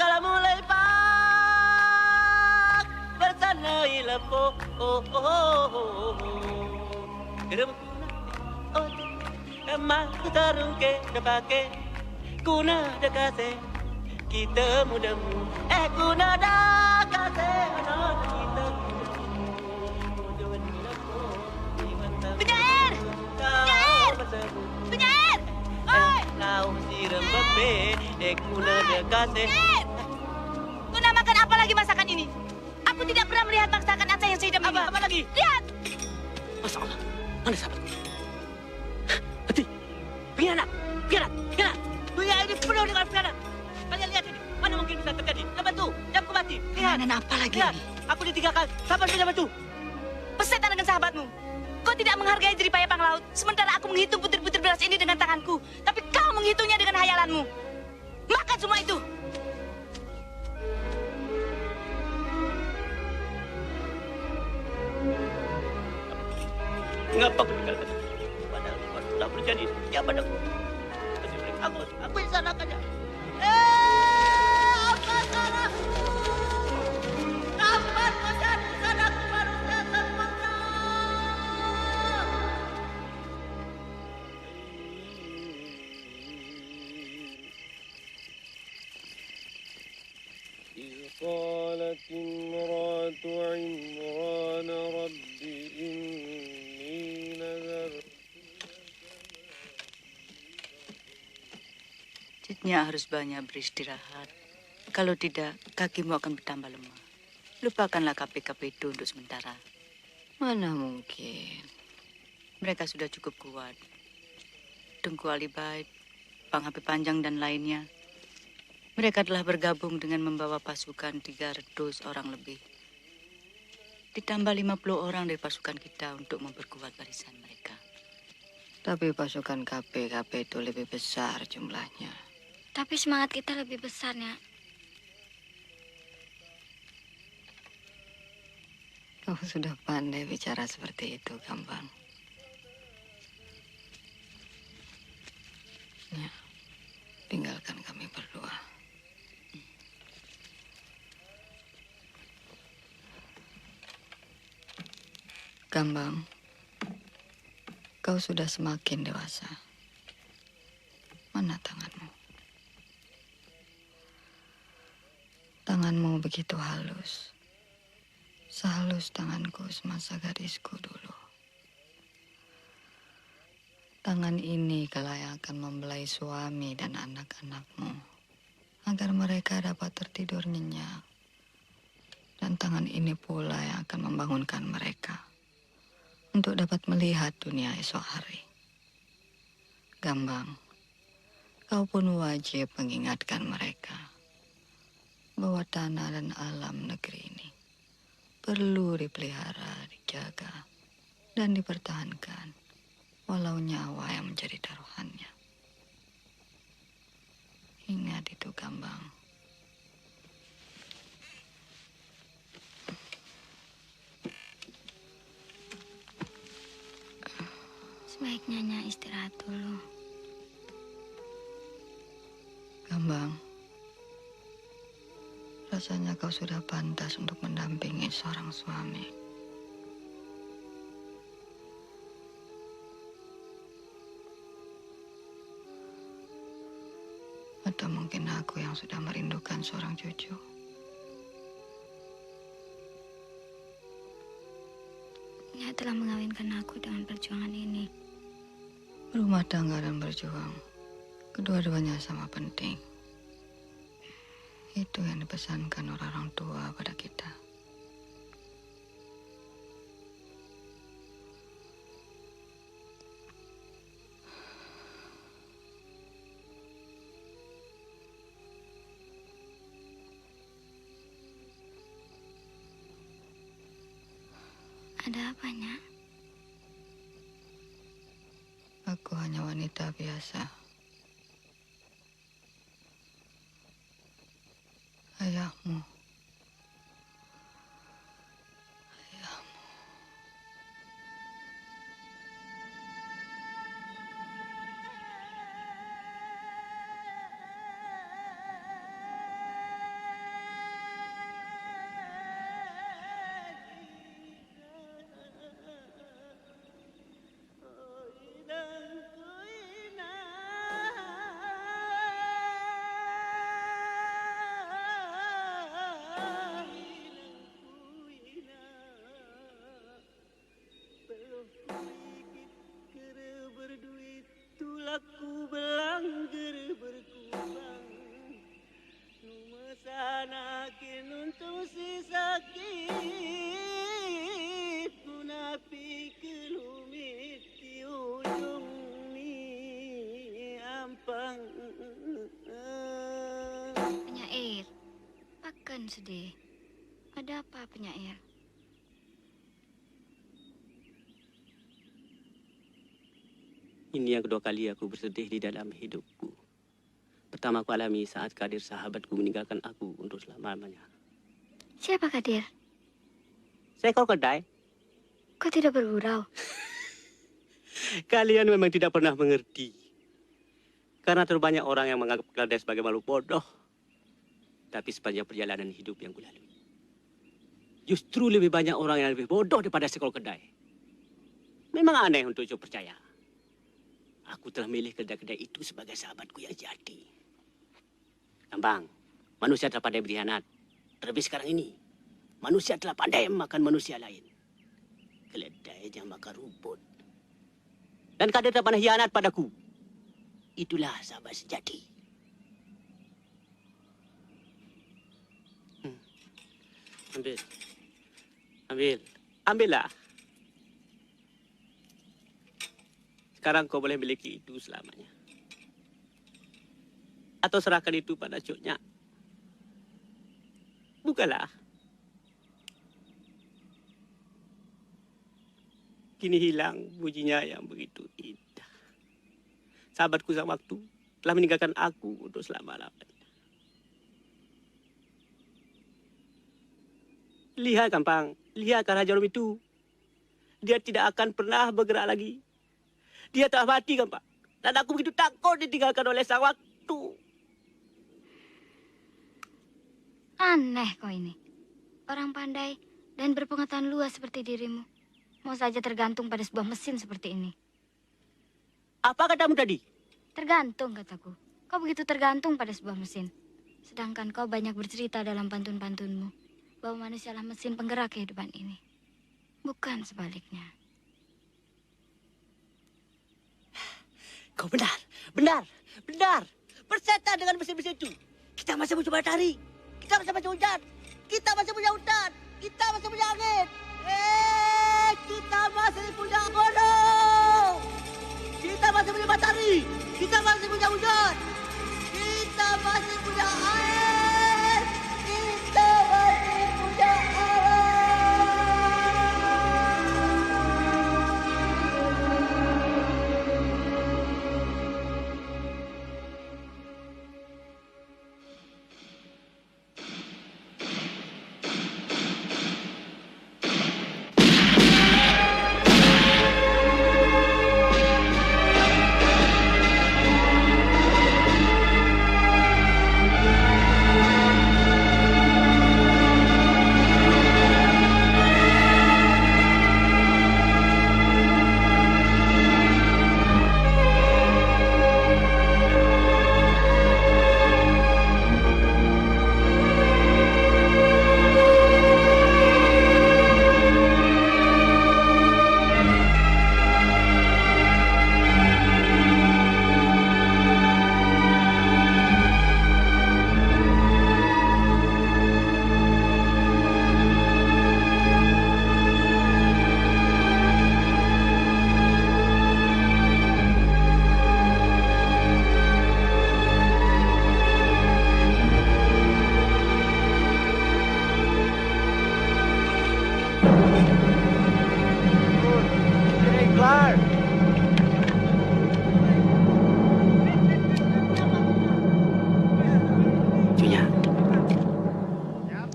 bersanai lepo, emang tarung ke depake, kuna dekase, kita mudamu, kuna dekase, kita penyair, penyair, penyair, oi, lau siram bebe, kuna dekase. Kau namakan apa lagi masakan ini? Aku tidak pernah melihat masakan Aceh yang sehidup ini. Apa lagi? Lihat. Masya Allah, mana sahabatku? Hati, piana. Dunia ini penuh dengan piana. Kalian lihat ini, mana mungkin bisa terjadi? Jangan bantu, jangan kubati. Lihat. Apa lagi Lihat, ini? aku ditinggalkan. Sahabat sudah bantu. Pesetan dengan sahabatmu. Kau tidak menghargai jeripaya panglaut, sementara aku menghitung butir-butir beras ini dengan tanganku. Tapi kau menghitungnya dengan hayalanmu. Makan semua itu. Mengapa aku tinggalkan? Padahal Umar telah berjanji setia padaku. Aku yang salahkannya. Apa salahku? Kapan menjadi salahku manusia sempurna? قالت امرأة عمران رب إني نذرت. Citnya harus banyak beristirahat. Kalau tidak, kakimu akan bertambah lemah. Lupakanlah KP-KP itu untuk sementara. Mana mungkin. Mereka sudah cukup kuat. Tengku Alibait, Bang HP Panjang dan lainnya. Mereka telah bergabung dengan membawa pasukan 300 orang lebih. Ditambah 50 orang dari pasukan kita untuk memperkuat barisan mereka. Tapi pasukan KP itu lebih besar jumlahnya. Tapi semangat kita lebih besar, Nyak. Kau sudah pandai bicara seperti itu, Gambang. Ya, tinggalkan kami berdua. Gambang, kau sudah semakin dewasa. Mana tanganmu? Tanganmu begitu halus. Sehalus tanganku semasa gadisku dulu. Tangan ini kelak yang akan membelai suami dan anak-anakmu agar mereka dapat tertidur nyenyak. Dan tangan ini pula yang akan membangunkan mereka untuk dapat melihat dunia esok hari. Gambang, kau pun wajib mengingatkan mereka bahwa tanah dan alam negeri ini perlu dipelihara, dijaga, dan dipertahankan, walau nyawa yang menjadi taruhannya. Ingat itu, Gambang. Sebaiknya Nyak istirahat dulu. Gambang, rasanya kau sudah pantas untuk mendampingi seorang suami. Atau mungkin aku yang sudah merindukan seorang cucu. Nyak telah mengawinkan aku dengan perjuangan ini. Rumah tangga dan berjuang, kedua-duanya sama penting. Itu yang dipesankan orang tua pada kita. Ada apanya? Aku hanya wanita biasa. Ayahmu. Aku belangger berkubang numasana kinuntung si sakit kunapi kelumit di ujung ni ampang. Penyair, akan sedih. Ada apa penyair? Ini yang kedua kali aku bersedih di dalam hidupku. Pertama aku alami saat Kadir sahabatku meninggalkan aku untuk selama-lamanya. Siapa Kadir? Seekor kedai. Kau tidak bergurau? Kalian memang tidak pernah mengerti. Karena terlalu banyak orang yang menganggap keledai sebagai makhluk bodoh. Tapi sepanjang perjalanan hidup yang kulalui, justru lebih banyak orang yang lebih bodoh daripada seekor kedai. Memang aneh untuk coba percaya. Aku telah milih kedai-kedai itu sebagai sahabatku yang jati. Kambang, manusia telah pandai berkhianat. Terlebih sekarang ini, manusia telah pandai makan manusia lain. Keledai yang makan rumput. Dan Kadir telah pandai hianat padaku. Itulah sahabat sejati. Ambillah. Sekarang kau boleh miliki itu selamanya. Atau serahkan itu pada cuknya. Bukalah. Kini hilang bunyinya yang begitu indah. Sahabatku sang waktu telah meninggalkan aku untuk selama-lamanya. Lihat Kampang, lihat Raja Jarum itu. Dia tidak akan pernah bergerak lagi. Dia telah mati kan Pak. Dan aku begitu takut ditinggalkan oleh sang waktu. Aneh kau ini. Orang pandai dan berpengetahuan luas seperti dirimu. Mau saja tergantung pada sebuah mesin seperti ini. Apa katamu tadi? Tergantung kataku. Kau begitu tergantung pada sebuah mesin. Sedangkan kau banyak bercerita dalam pantun-pantunmu bahwa manusialah mesin penggerak kehidupan ini. Bukan sebaliknya. Kau benar. Bersetan dengan mesin-mesin itu. Kita masih mencoba cari. Kita masih punya hujan. Kita masih punya hutan. Kita masih punya angin. Kita masih punya gunung. Kita masih punya matahari. Kita masih punya hujan. Kita masih punya air. Kita masih punya alam.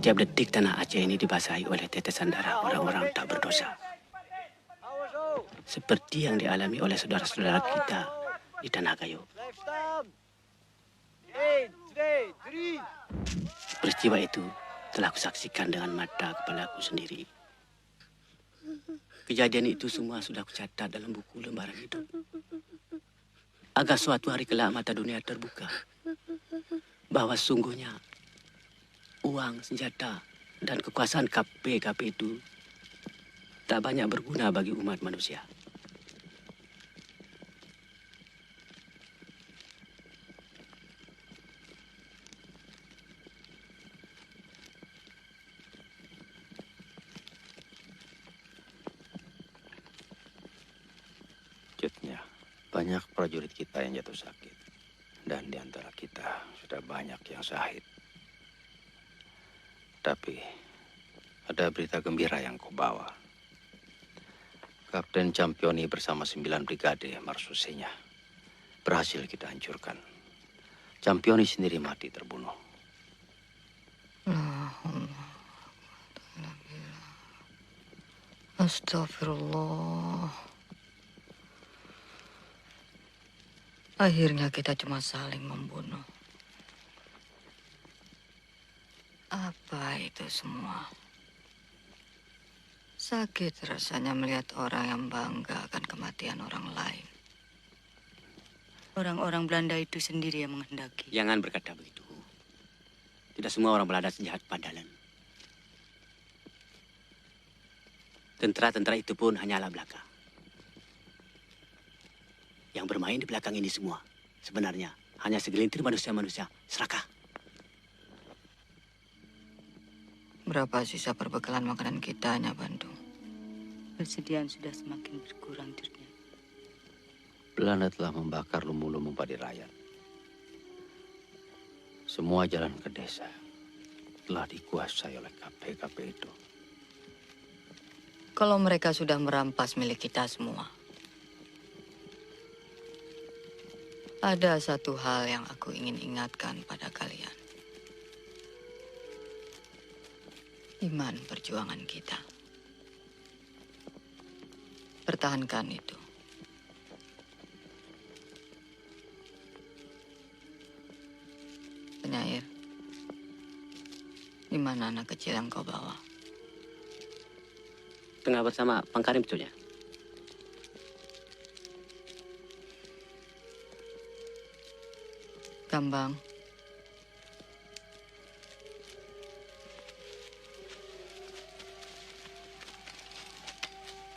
Setiap detik tanah Aceh ini dibasahi oleh tetesan darah orang-orang tak berdosa. Seperti yang dialami oleh saudara-saudara kita di Tanah Gayo. Blijf staan. 1, 2, 3. Peristiwa itu telah kusaksikan dengan mata kepalaku sendiri. Kejadian itu semua sudah kucatat dalam buku lembaran hidup. Agar suatu hari kelak mata dunia terbuka. Bahwa sungguhnya uang, senjata, dan kekuasaan KP itu tak banyak berguna bagi umat manusia. Cutnya, banyak prajurit kita yang jatuh sakit. Dan di antara kita sudah banyak yang syahid. Tapi ada berita gembira yang kau bawa. Kapten Campioni bersama 9 brigade marsusenya berhasil kita hancurkan. Campioni sendiri mati terbunuh. Astagfirullah. Akhirnya kita cuma saling membunuh. Apa itu semua? Sakit rasanya melihat orang yang bangga akan kematian orang lain. Orang-orang Belanda itu sendiri yang menghendaki. Jangan berkata begitu. Tidak semua orang Belanda sejahat Padalan. Tentara-tentara itu pun hanyalah belaka. Yang bermain di belakang ini semua sebenarnya hanya segelintir manusia-manusia serakah. Berapa sisa perbekalan makanan kita, Nya Bandung? Persediaan sudah semakin berkurang, Dirnya. Belanda telah membakar lumbung-lumbung padi rakyat. Semua jalan ke desa telah dikuasai oleh KP itu. Kalau mereka sudah merampas milik kita semua, ada satu hal yang aku ingin ingatkan pada kalian. Iman perjuangan kita. Pertahankan itu. Penyair, di mana anak kecil yang kau bawa? Tengah bersama Pangkarim Cunya. Gambang.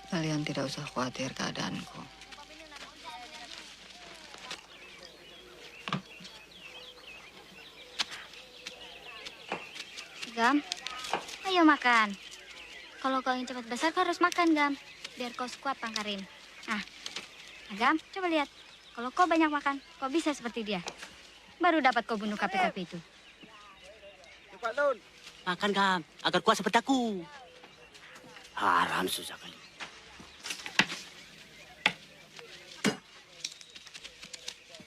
Kalian tidak usah khawatir keadaanku. Gam, ayo makan. Kalau kau ingin cepat besar, kau harus makan, Gam. Biar kau kuat, Pangkarim. Nah, Gam, coba lihat. Kalau kau banyak makan, kau bisa seperti dia. Baru dapat kau bunuh KP itu. Cepat, Lun. Makan, Gam, agar kuat seperti aku. Haram susah kali.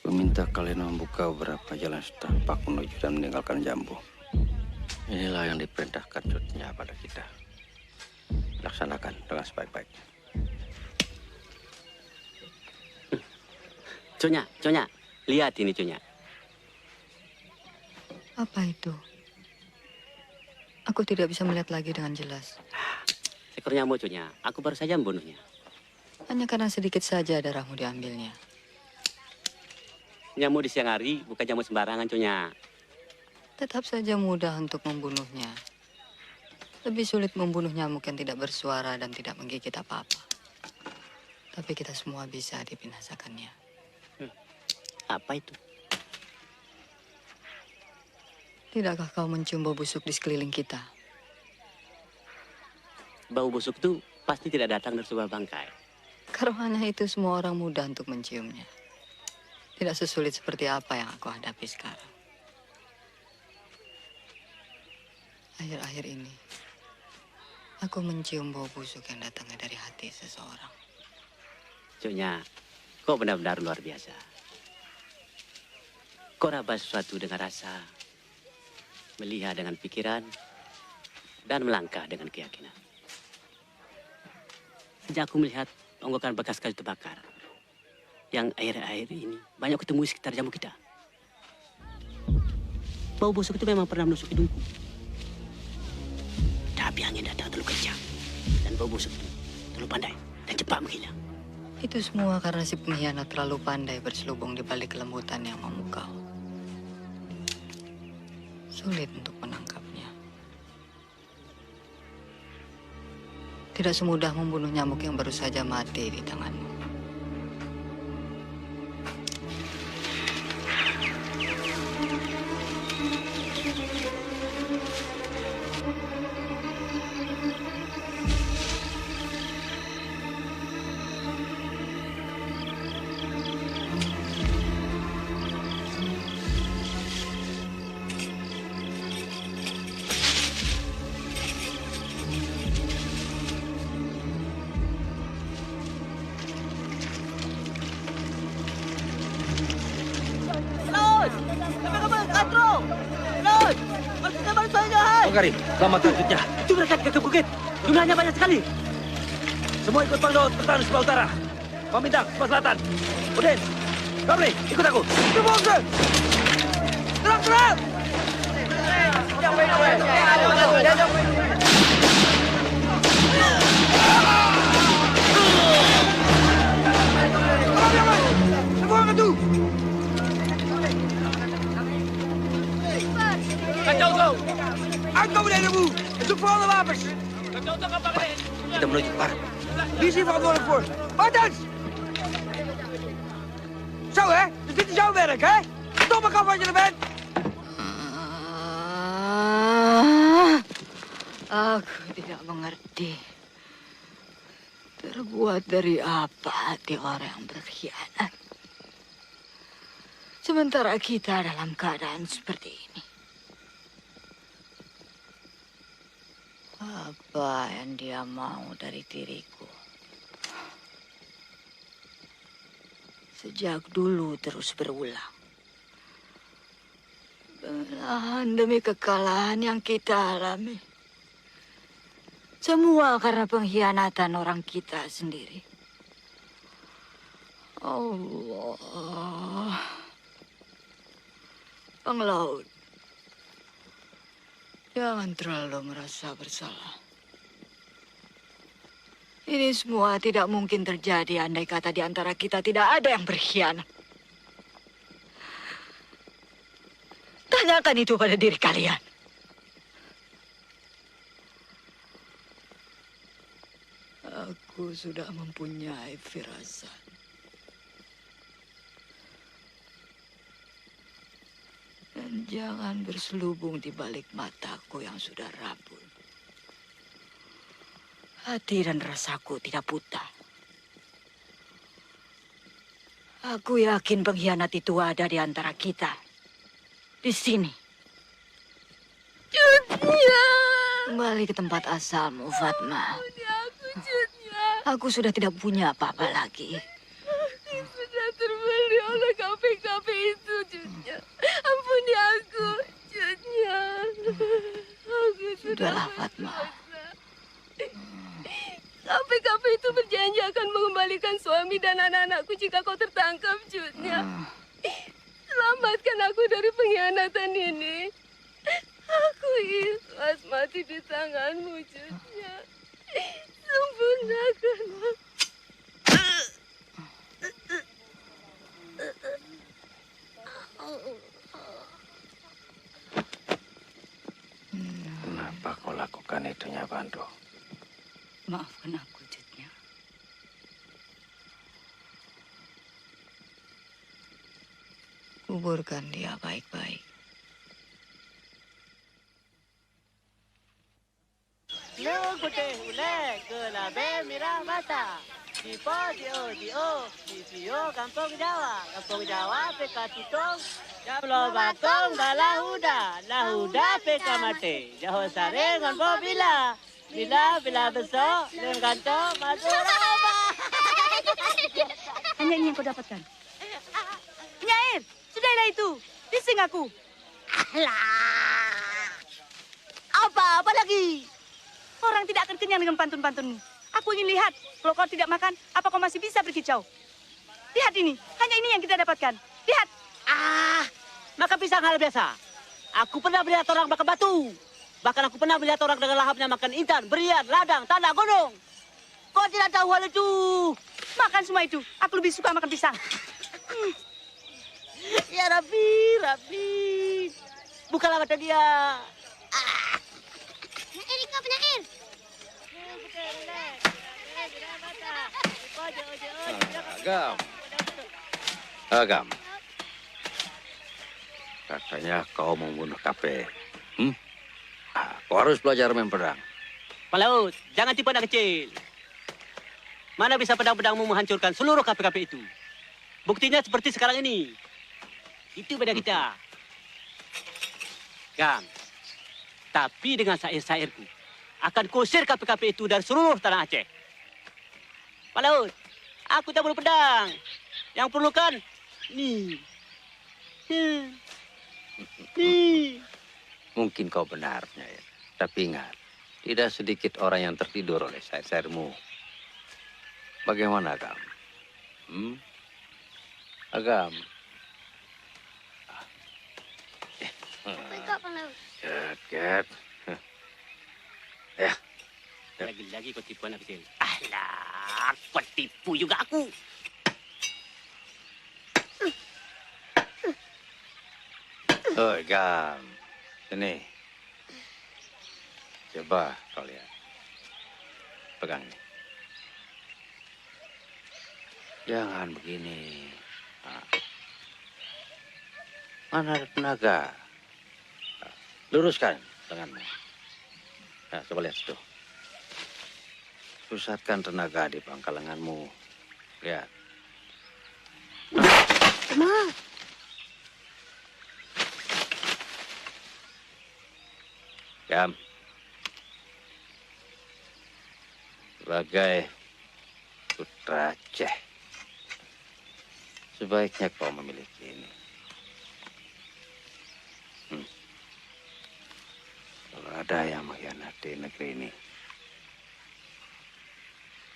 Meminta kalian membuka beberapa jalan setapak menuju dan meninggalkan Jambu. Inilah yang diperintahkan Cutnya pada kita. Laksanakan dengan sebaik-baiknya. Cunya, lihat ini Cunya. Apa itu? Aku tidak bisa melihat lagi dengan jelas. Ekor nyamuk Cunya, aku baru saja membunuhnya. Hanya karena sedikit saja darahmu diambilnya. Nyamuk di siang hari bukan nyamuk sembarangan Cunya. Tetap saja mudah untuk membunuhnya. Lebih sulit membunuh nyamuk yang tidak bersuara dan tidak menggigit apa-apa. Tapi kita semua bisa dibinasakannya. Apa itu? Tidakkah kau mencium bau busuk di sekeliling kita? Bau busuk itu pasti tidak datang dari sebuah bangkai. Karuannya itu semua orang mudah untuk menciumnya. Tidak sesulit seperti apa yang aku hadapi sekarang. Akhir-akhir ini, aku mencium bau busuk yang datangnya dari hati seseorang. Cunya, kau benar-benar luar biasa. Kau raba sesuatu dengan rasa, melihat dengan pikiran, dan melangkah dengan keyakinan. Sejak aku melihat onggokan bekas kayu terbakar, yang akhir-akhir ini banyak ketemu di sekitar jambu kita. Bau busuk itu memang pernah menusuk hidungku. Tapi angin datang terlalu kencang, dan bau busuk itu terlalu pandai dan cepat menghilang. Itu semua karena si pengkhianat terlalu pandai berselubung di balik kelembutan yang memukau. Sulit untuk menangkapnya. Tidak semudah membunuh nyamuk yang baru saja mati di tanganmu. Karim, selamatkan Jutnya. Itu mereka ke bukit. Jumlahnya banyak sekali. Semua ikut Bang Daud bertahan di sebelah utara. Bang Bintang, sebelah selatan. Udin, Ramli, ikut aku. Terang, terang! Semua ke Kacau kau! Uitkomen, heleboel! Zoek voor alle wapens! Kita menuju ke barat. Wie is hier verantwoordelijk voor? Martens! Zo, hè? Dus dit is jouw werk, hè? Stop maar af wat je er bent! Aku tidak mengerti. Terbuat dari apa hati orang yang berkhianat? Sementara kita dalam keadaan seperti ini. Apa yang dia mau dari diriku? Sejak dulu terus berulang. Kekalahan demi kekalahan yang kita alami. Semua karena pengkhianatan orang kita sendiri. Allah. Penglaut. Jangan terlalu merasa bersalah. Ini semua tidak mungkin terjadi andai kata di antara kita tidak ada yang berkhianat. Tanyakan itu pada diri kalian. Aku sudah mempunyai firasat. Dan jangan berselubung di balik mataku yang sudah rabun. Hati dan rasaku tidak buta. Aku yakin pengkhianat itu ada di antara kita. Di sini. Jutnya. Kembali ke tempat asalmu, Fatma. Aku sudah tidak punya apa-apa lagi. Sudah terbeli oleh KP-KP itu, Jutnya. Ampuni aku, Jutnya. Aku Sudahlah, Fatma. KP-KP itu berjanji akan mengembalikan suami dan anak-anakku jika kau tertangkap, Jutnya. Selamatkan aku dari pengkhianatan ini. Aku ikhlas mati di tanganmu, Jutnya. Sempurnakan aku. Kenapa kau lakukan itu, Nyabandu? Maafkan aku, Jutnya. Kuburkan dia baik-baik. Nung putih ulek, kelabe merah mata. Dipo, Dio, Kampung Jawa, peka tutong. Pulau Bakong, Lahuda, peka mate. Jaho sare, ngonpo bila besok, lengganto, masuk raba. Hanya ini yang kau dapatkan. Nyair, sudahlah itu. Bising aku. Alah. Apa lagi? Orang tidak akan kenyang dengan pantun-pantunmu. Aku ingin lihat, kalau kau tidak makan, apa kau masih bisa berkicau? Lihat ini, hanya ini yang kita dapatkan. Lihat. Makan pisang hal biasa. Aku pernah melihat orang makan batu. Bahkan aku pernah melihat orang dengan lahapnya makan intan, berian, ladang, tanah, gunung. Kau tidak tahu hal itu. Makan semua itu. Aku lebih suka makan pisang. Ya Rabbi. Bukalah mata dia. Erika penyair. Agam. Katanya kau membunuh KP. Kau harus belajar main pedang. Pak Laut, jangan tipu anak kecil. Mana bisa pedang-pedangmu menghancurkan seluruh KP-KP itu? Buktinya seperti sekarang ini. Itu beda kita. Gam, tapi dengan sair-sairku akan kusir KP-KP itu dari seluruh tanah Aceh. Pak Laut, aku tak perlu pedang. Yang perlu kan, nih. Mungkin kau benar, Nyai. Tapi ingat, tidak sedikit orang yang tertidur oleh sair-sairmu. Bagaimana, Agam? Agam? Enggak, Pak Laut. Jaket. Ya. Lagi-lagi kau tipu anak kecil. Alah, kau tipu juga aku. Oh, Agam. Sini. Coba kau lihat. Pegang ini. Jangan begini. Mana ada tenaga? Luruskan tanganmu. Nah, coba lihat situ. Pusatkan tenaga di pangkal lenganmu. Lihat. Gam. Sebagai putra Aceh, sebaiknya kau memiliki ini. Kalau ada yang mengkhianati negeri ini,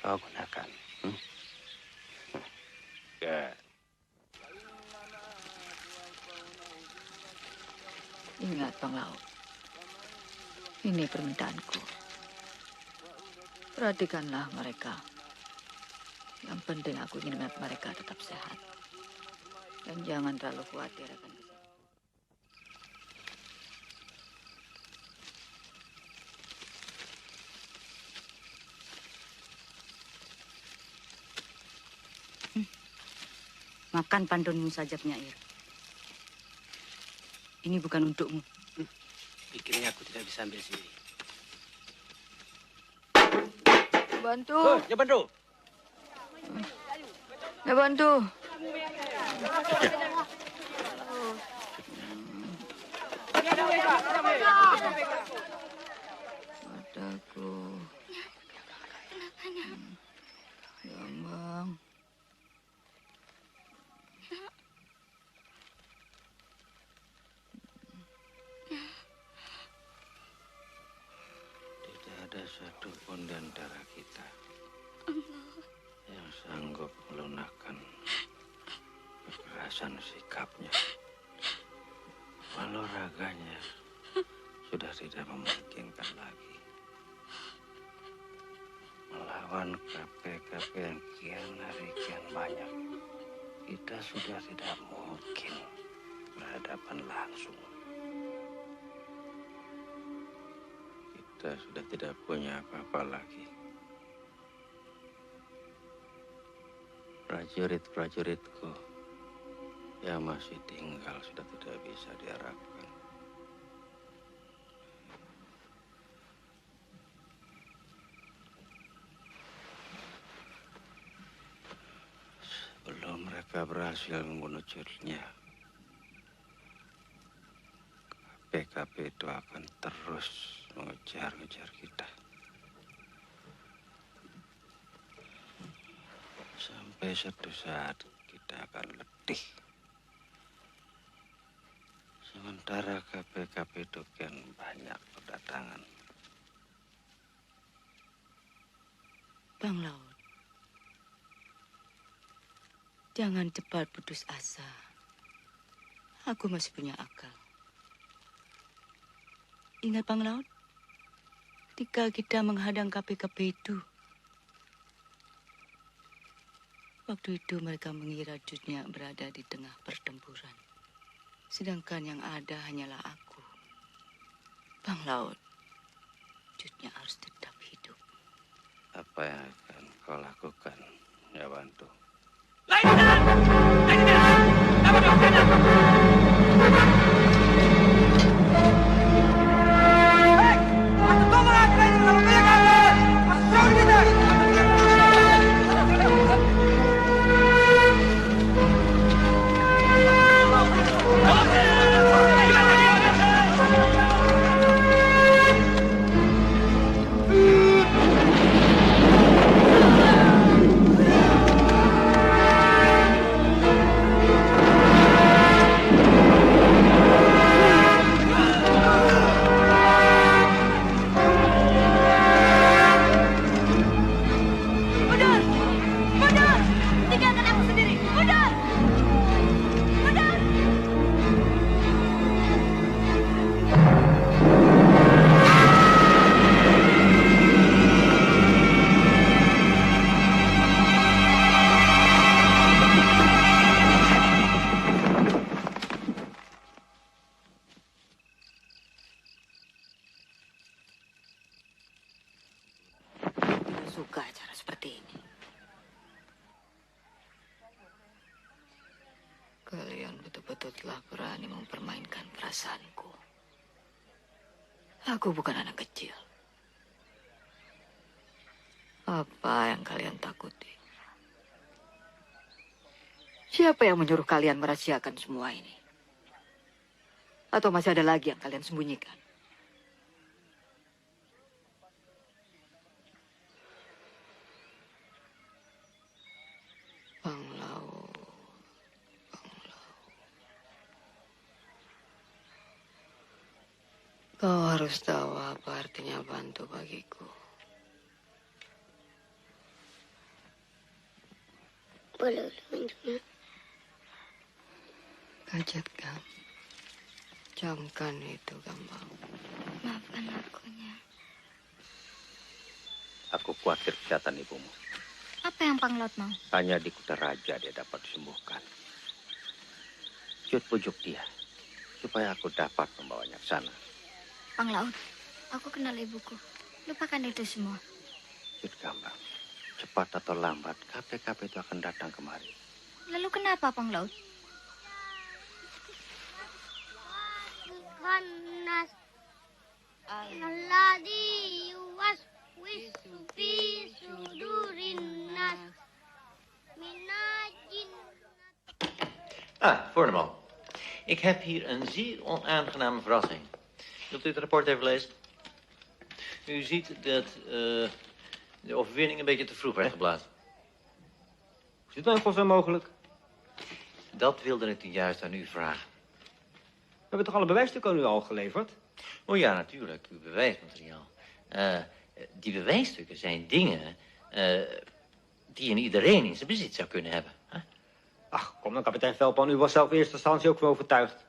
kau gunakan. Ingat, Bang Laut. Ini permintaanku. Perhatikanlah mereka. Yang penting aku ingin melihat mereka tetap sehat. Dan jangan terlalu khawatir akan kesehatan. Makan pantunmu saja, penyair. Ini bukan untukmu. Pikirnya aku tidak bisa ambil sendiri. Bantu. Ya bantu. Ya bantu. Mataku. Bang. Ada satupun di antara kita yang sanggup melunakkan kekerasan sikapnya. Walau raganya sudah tidak memungkinkan lagi. Melawan KP-KP yang kian hari kian banyak, kita sudah tidak mungkin berhadapan langsung. Kita sudah tidak punya apa-apa lagi. Prajurit-prajuritku yang masih tinggal sudah tidak bisa diharapkan. Sebelum mereka berhasil membunuh Cutnya, KP-KP itu akan terus mengejar-ngejar kita. Sampai suatu saat kita akan letih. Sementara KP-KP itu kian banyak berdatangan. Bang Laut, jangan cepat putus asa. Aku masih punya akal. Ingat Bang Laut, ketika kita menghadang KP-KP itu, waktu itu mereka mengira Jutnya berada di tengah pertempuran. Sedangkan yang ada hanyalah aku. Bang Laut, Jutnya harus tetap hidup. Apa yang akan kau lakukan, ya Bantu? Suka cara seperti ini. Kalian betul-betul telah berani mempermainkan perasaanku. Aku bukan anak kecil. Apa yang kalian takuti? Siapa yang menyuruh kalian merahasiakan semua ini? Atau masih ada lagi yang kalian sembunyikan? Bang Laut. Kau harus tahu apa artinya Bantu bagiku. Boleh menunjuknya. Kajet Gam. Camkan itu Gambang. Maafkan akunya. Aku khawatir kesehatan ibumu. Apa yang Bang Laut mau? Hanya di Kuta Raja dia dapat disembuhkan. Jut pujuk dia, supaya aku dapat membawanya ke sana. Bang Laut, aku kenal ibuku. Lupakan itu semua. Jut Gambang, cepat atau lambat KP-KP itu akan datang kemari. Lalu kenapa Bang Laut? Panas. Alladhi yuwaswisu fi sudurin nas minajin. Voorneman. Ik heb hier een zeer onaangename verrassing. Wilt u het rapport even lezen? U ziet dat de overwinning een beetje te vroeg werd geblazen. Is dit nou zo mogelijk? Dat wilde ik juist aan u vragen. We hebben toch alle bewijsstukken aan u al geleverd? Oh ja, natuurlijk. Uw bewijsmateriaal. Die bewijsstukken zijn dingen die een iedereen in zijn bezit zou kunnen hebben. Ach, kom dan, kapitein Velpan. U was zelf in eerste instantie ook wel overtuigd.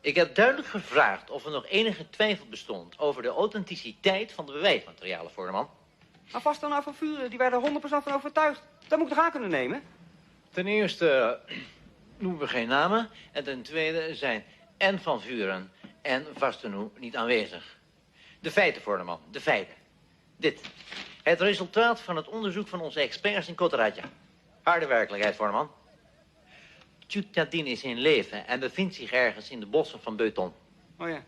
Ik heb duidelijk gevraagd of er nog enige twijfel bestond over de authenticiteit van de bewijsmaterialen, Voorneman. Maar vast dan nou van Vuren, die werden er 100% van overtuigd. Dat moet ik toch aan kunnen nemen? Ten eerste noemen we geen namen. En ten tweede zijn en Van Vuren en Vastenoe niet aanwezig. De feiten, Voorneman, de feiten. Dit. Het resultaat van het onderzoek van onze experts in Kotaradja. Harde werkelijkheid, Voorneman. Tjutjadin is in leven en bevindt zich ergens in de bossen van Beuton. Oh ja.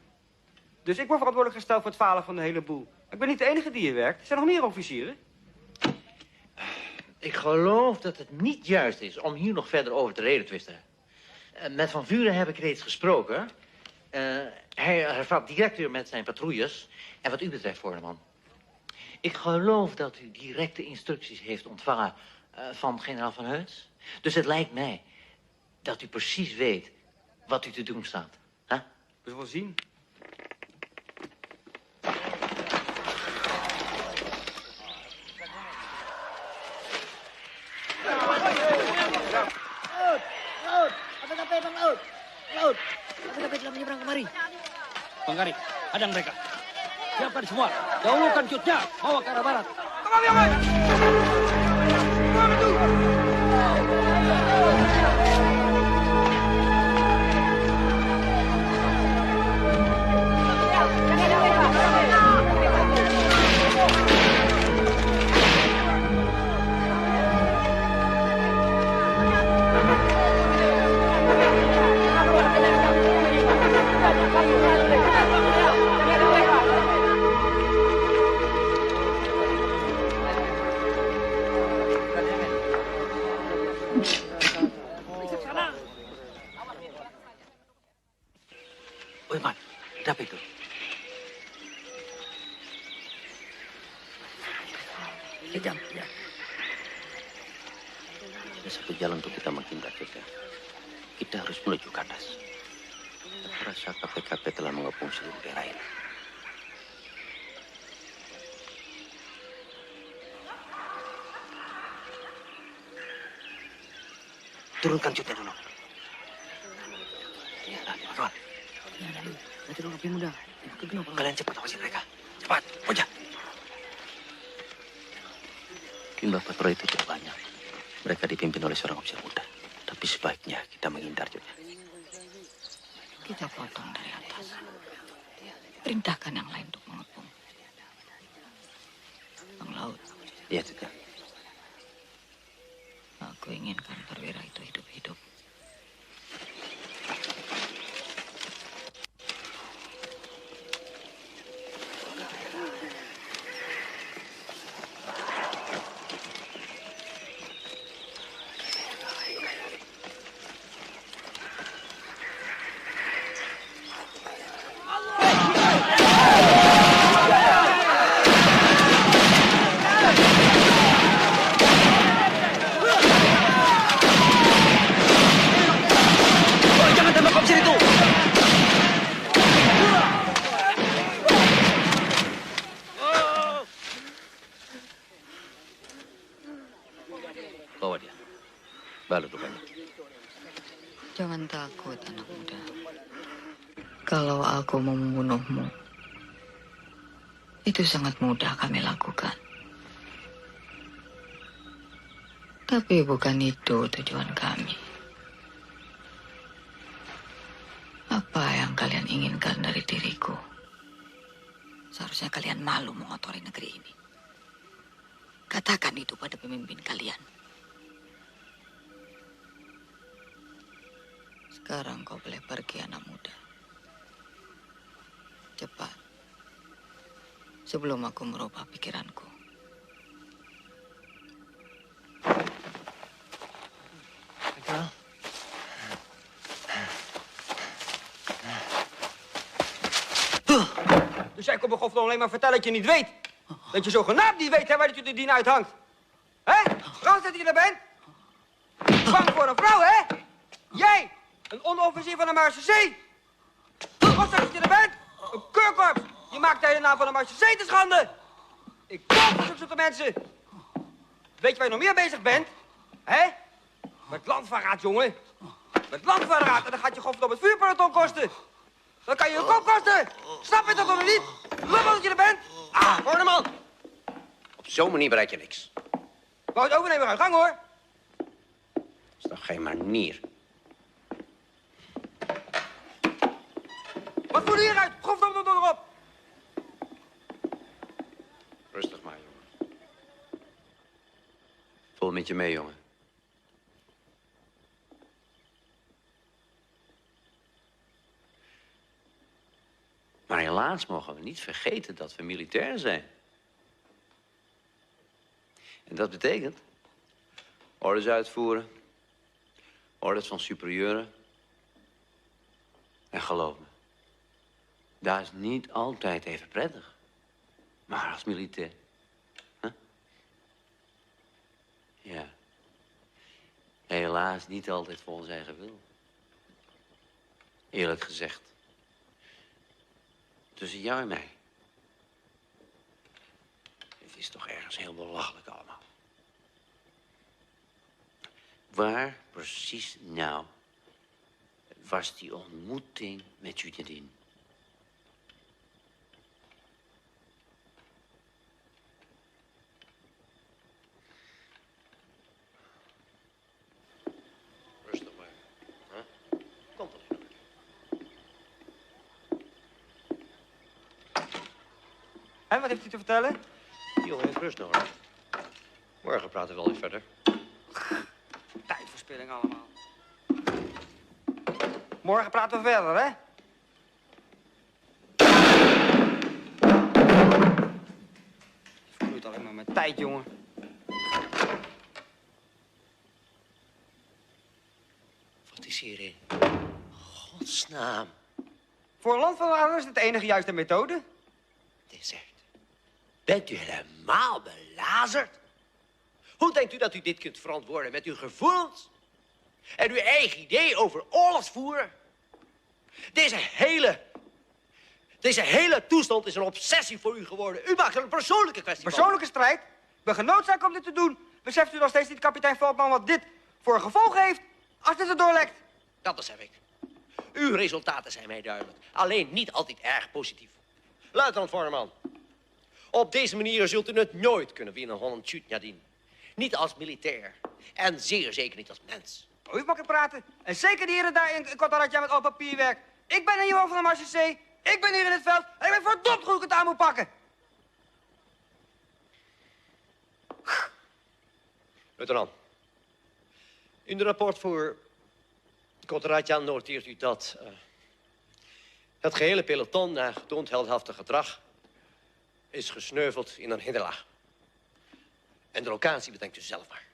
Dus ik word verantwoordelijk gesteld voor het falen van de hele boel. Ik ben niet de enige die hier werkt. Er zijn nog meer officieren. Ik geloof dat het niet juist is om hier nog verder over te redetwisten. Met Van Vuren heb ik reeds gesproken. Hij hervat direct weer met zijn patrouilles. En wat u betreft, Voorneman. Ik geloof dat u directe instructies heeft ontvangen van generaal Van Heuts. Dus het lijkt mij dat u precies weet wat u te doen staat. Huh? We zullen zien. sudah menyeberang kemari. Pangkari, hadang mereka. Siapkan semua. Dahulukan cutnya. Bawa ke arah barat. Woi, Man, ada apa itu? Kejam, ya. Ada satu jalan untuk kita menghindar juga. Kita harus menuju ke atas. Aku rasa KPKP telah mengepung seluruh daerah ini. Turunkan cutnya dulu. Ya, Tuan. Nanti dulu lebih mudah. Kalian cepat awasi mereka. Cepat, Oja. Jumlah patroli itu cukup banyak. Mereka dipimpin oleh seorang officer muda. Tapi sebaiknya kita menghindar juga. Kita potong dari atas. Perintahkan yang lain untuk mengepung. Bang Laut. Iya, Tuan. Aku inginkan perwira itu hidup-hidup. Bawa dia. Balut lukanya. Jangan takut, anak muda. Kalau aku mau membunuhmu, itu sangat mudah kami lakukan. Tapi bukan itu tujuan kami. Apa yang kalian inginkan dari diriku? Seharusnya kalian malu mengotori negeri ini. Katakan itu pada pemimpin kalian. Sekarang kau boleh pergi, anak muda. Cepat. Sebelum aku merubah pikiranku. Dus jij komt me gewoon alleen maar vertellen dat je niet weet. Dat je zogenaamd niet weet hè, waar dat je de dien uithangt. Hé? Gans dat je er bent? Bang voor een vrouw, hè? Jij, een onderofficier van de Marseillais. Wat dat je er bent? Een keurkorps. Je maakt de hele naam van de Marseillais te schande. Ik kom voor zulke mensen. Weet je waar je nog meer bezig bent? Hè? Met landverraad, jongen. Met landverraad. En dan gaat je gewoon op het vuurpeloton kosten. Dan kan je kop kosten. Snap je dat nog niet? Lummel dat je er bent. Ah, hoor hem al. Op zo'n manier bereik je niks. Wou het overnemen aan gang, hoor. Dat is toch geen manier. Wat voer hieruit? Grof dan erop. Rustig maar, jongen. Vol met je mee, jongen. Maar helaas mogen we niet vergeten dat we militair zijn. En dat betekent orders uitvoeren, orders van superieuren. En geloof me, dat is niet altijd even prettig. Maar als militair. Huh? Ja. Helaas niet altijd volgens eigen wil. Eerlijk gezegd. Tussen jou en mij. Het is toch ergens heel belachelijk allemaal. Waar precies nou was die ontmoeting met Jutjadin. Rustig maar. Huh? Komt er niet. En wat heeft u te vertellen? Die jongen heeft rust nodig. Morgen praten we wel weer verder. Tijdverspilling allemaal. Morgen praten we verder, hè? Je verknoeit alleen maar mijn tijd, jongen. Wat is hierin? Godsnaam. Voor een landverrader is het de enige juiste methode. Bent u helemaal belazerd? Hoe denkt u dat u dit kunt verantwoorden met uw gevoelens? En uw eigen idee over oorlogsvoer? Deze hele toestand is een obsessie voor u geworden. U maakt er een persoonlijke kwestie van. Persoonlijke strijd? Ik ben genoodzaakt om dit te doen. Beseft u nog steeds niet, kapitein Veldman, wat dit voor gevolgen heeft als dit erdoor lekt? Dat besef ik. Uw resultaten zijn mij duidelijk. Alleen niet altijd erg positief. Luitenant Vorman. Op deze manier zult u het nooit kunnen winnen, Holland Jutjadin. Niet als militair. En zeer zeker niet als mens. U mag praten. En zeker die heren daar in Kotaratja met al papierwerk. Ik ben in hoofd van de Marchesee. Ik ben hier in het veld. En ik weet verdomd goed hoe ik het aan moet pakken. Luitenant. In het rapport voor Kotaratja noteert u dat het gehele peloton na getoond heldhaftig gedrag is gesneuveld in een hinderlaag. En de locatie bedenkt u zelf maar.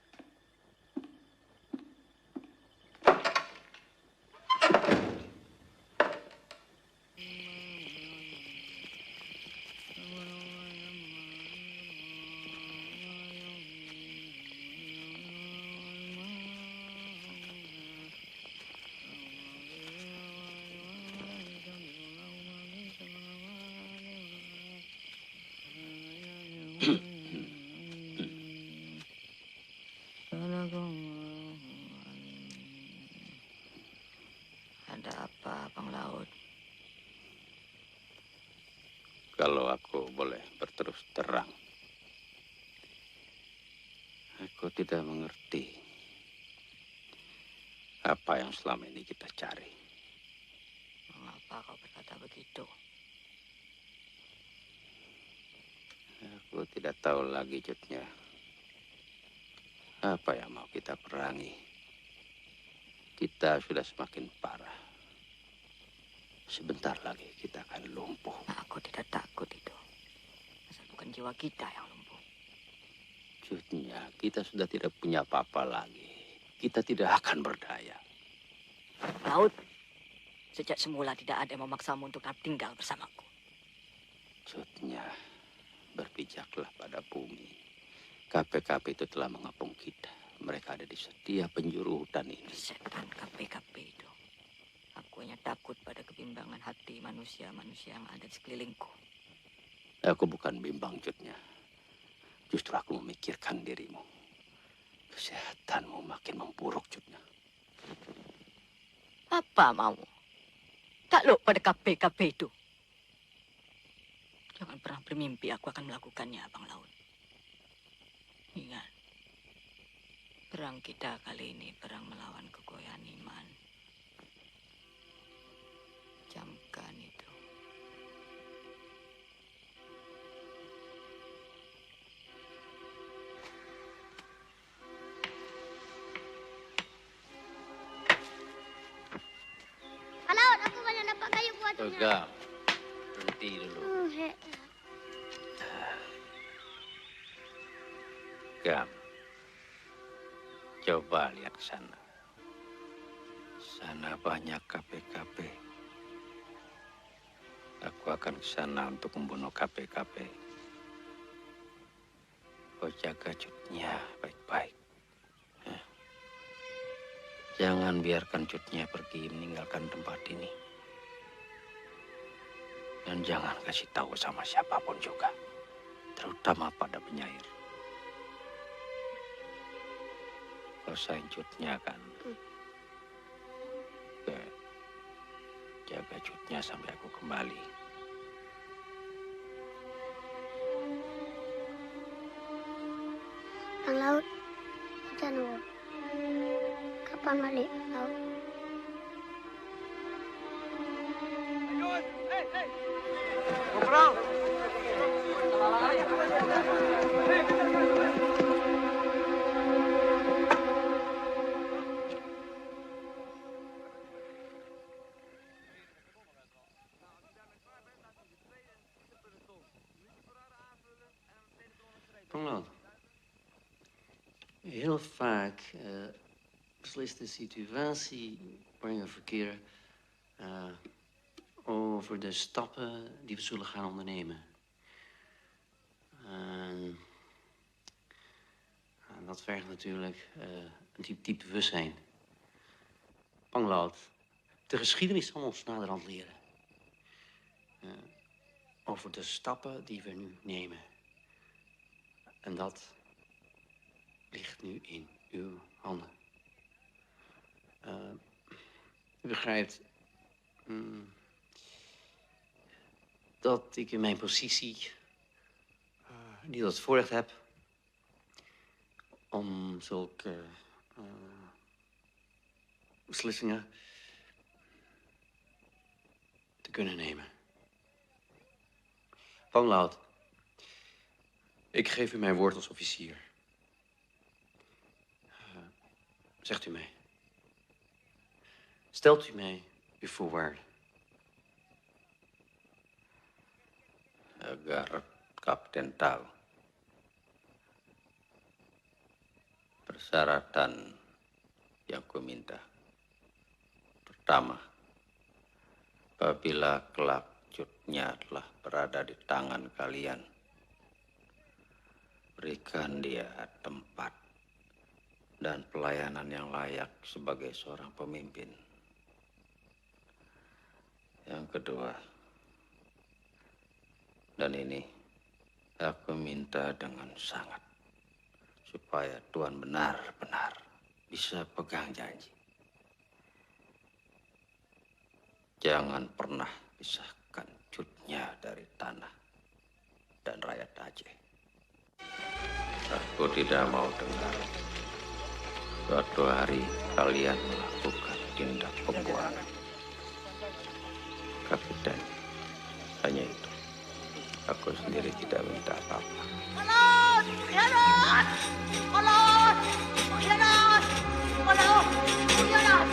Ada apa, Bang Laut? Kalau aku boleh berterus terang, aku tidak mengerti apa yang selama ini kita cari. Mengapa kau berkata begitu? Aku tidak tahu lagi, Jutnya. Apa yang mau kita perangi? Kita sudah semakin parah. Sebentar lagi kita akan lumpuh. Aku tidak takut itu. Asal bukan jiwa kita yang lumpuh. Jutnya, kita sudah tidak punya apa-apa lagi. Kita tidak akan berdaya. Laut, sejak semula tidak ada yang memaksamu untuk tetap tinggal bersamaku. Jutnya, berpijaklah pada bumi. KPKP itu telah mengepung kita. Mereka ada di setiap penjuru hutan ini. Setan KPKP itu. Aku hanya takut pada kebimbangan hati manusia-manusia yang ada di sekelilingku. Aku bukan bimbang, Jutnya. Justru aku memikirkan dirimu. Kesehatanmu makin memburuk, Jutnya. Apa mau? Takluk pada KPKP itu. Jangan pernah bermimpi aku akan melakukannya, Bang Laut. Ingat, perang kita kali ini perang melawan kegoyaan iman. Camkan itu. Halo, aku banyak dapat kayu buatnya. Enggak, berhenti dulu. Gam, coba lihat ke sana. Sana banyak KPKP. Aku akan ke sana untuk membunuh KPKP. Kau jaga Jutnya baik-baik. Jangan biarkan Jutnya pergi meninggalkan tempat ini. Dan jangan kasih tahu sama siapapun juga. Terutama pada penyair. Kau sayang Jutnya kan? Oke. jaga Cutnya sampai aku kembali. Bang Laut, hujan wo. Kapan balik Laut? Perang! Panglaut, heel vaak beslist de situatie waarin we verkeren over de stappen die we zullen gaan ondernemen. En dat vergt natuurlijk een diep bewustzijn. Panglaut, de geschiedenis zal ons naderhand leren. Over de stappen die we nu nemen. En dat ligt nu in uw handen. U begrijpt dat ik in mijn positie niet het voorrecht heb om zulke beslissingen te kunnen nemen. Panglaut, ik geef u mijn woord als officier. Zegt u mij. Stelt u mij uw voorwaarden. Agar Kapten tahu persyaratan yang kuminta. Pertama, apabila kelak Cutnya telah berada di tangan kalian, berikan dia tempat dan pelayanan yang layak sebagai seorang pemimpin. Yang kedua, dan ini aku minta dengan sangat, supaya Tuan benar-benar bisa pegang janji. Jangan pernah pisahkan Cutnya dari tanah dan rakyat Aceh. Aku tidak mau dengar suatu hari kalian melakukan tindak pembuangan. Kapten, hanya itu. Aku sendiri tidak minta apa-apa. Malut! Khianat! Malut! Khianat! Malut! Khianat!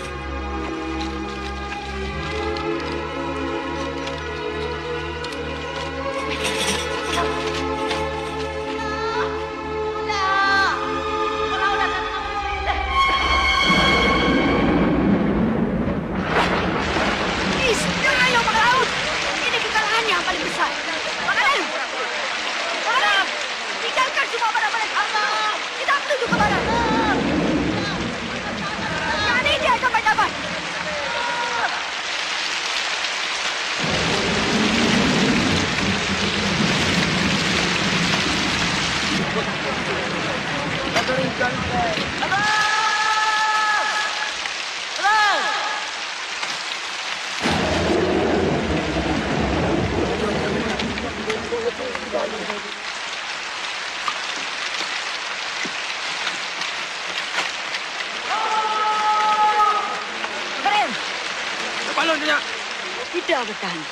Tidak bertahan.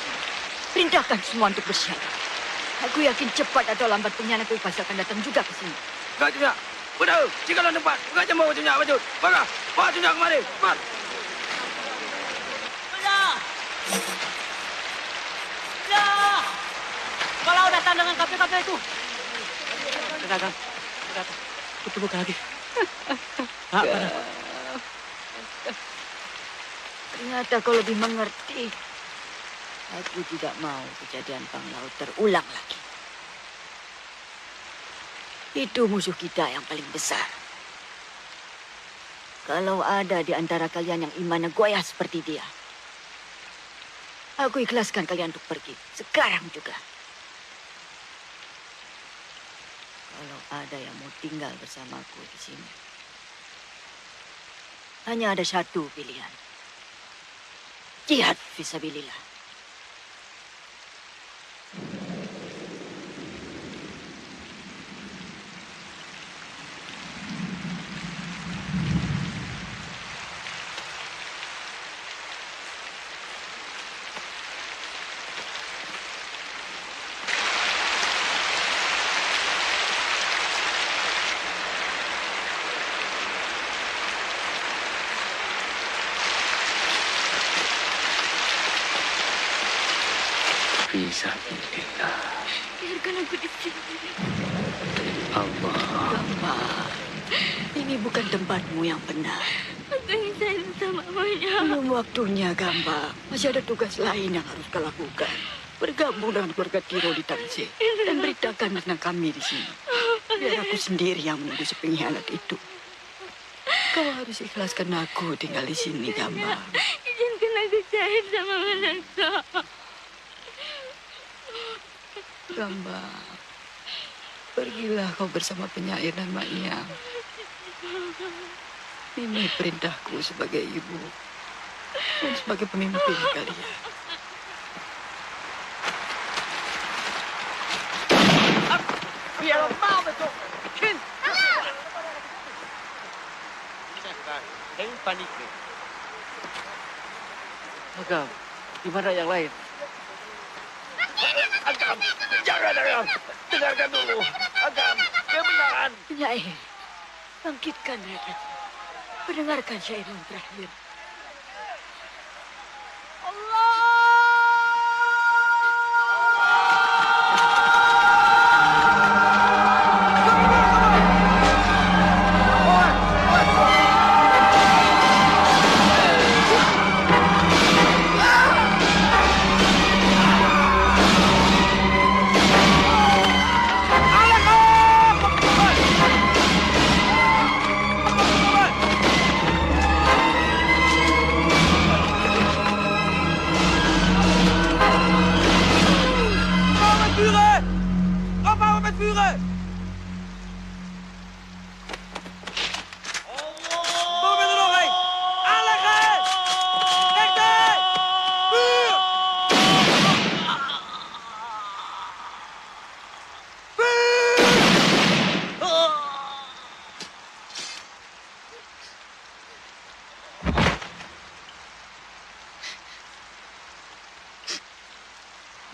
Perintahkan semua untuk bersiap. Aku yakin cepat atau lambat pengkhianat itu pasti akan datang juga ke sini. Enggak, Cunya. Udah, jikalau tempat. Enggak jemput Cunya, baju. Baga, bawa Cunya kemari. Cepat. Ya! Kalau datang dengan kafe-kafe itu. Pedagang. Ketemu lagi. Ternyata kau lebih mengerti. Aku tidak mau kejadian Panglaut terulang lagi. Itu musuh kita yang paling besar. Kalau ada di antara kalian yang imannya goyah seperti dia, aku ikhlaskan kalian untuk pergi. Sekarang juga. Kalau ada yang mau tinggal bersamaku di sini, hanya ada satu pilihan. Jihad fisabilillah. Fisabilillah. Biarkan aku di sini. Allah. Gamba, ini bukan tempatmu yang benar. Aku ingin saya bersama mamanya. Belum waktunya, Gamba. Masih ada tugas lain yang harus kau lakukan. Bergabung dengan keluarga Tiro di Tangsel dan beritakan tentang kami di sini. Biar aku sendiri yang menunggu si pengkhianat itu. Kau harus ikhlaskan aku tinggal di sini, Gamba. Izinkan aku cair sama Manasa. Gamba, pergilah kau bersama penyair dan maknya. Ini perintahku sebagai ibu dan sebagai pemimpin kalian. Biar mau betul. Kin. Hei, panik. Agam, di mana yang lain? Agam, jangan Agam. Dengarkan dulu. Agam, kebenaran. Penyair, bangkitkan mereka. Pendengarkan syair yang terakhir.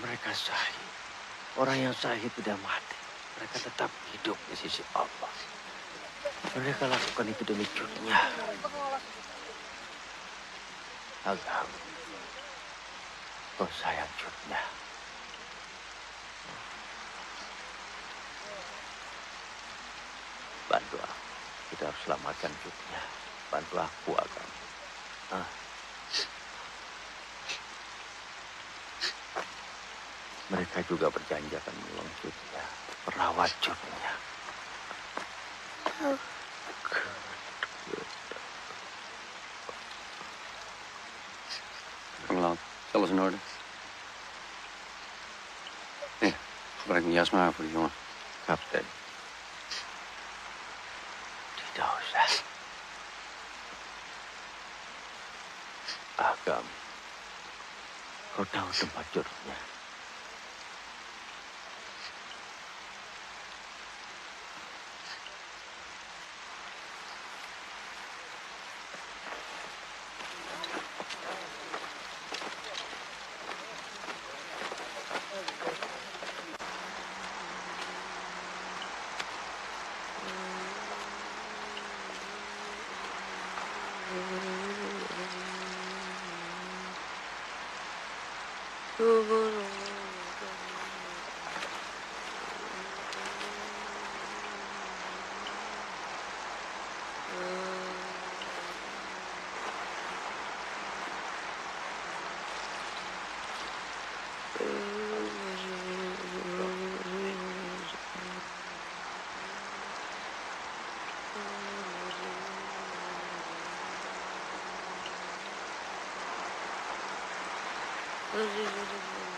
Mereka sahih. Orang yang sahih tidak mati. Mereka tetap hidup di sisi Allah. Mereka lakukan itu demi dunia. Agam, kau sayang dunia. Bantu aku. Kita harus selamatkan dunia. Bantu aku, Agam. Mereka juga berjanji akan menolong Jutnya, merawat Jutnya. Laat, alles in orde? Gebruik mijn jas maar voor de jongen. Kapitein. Tidak usah. Agam, kau tahu tempat Jutnya? Aziz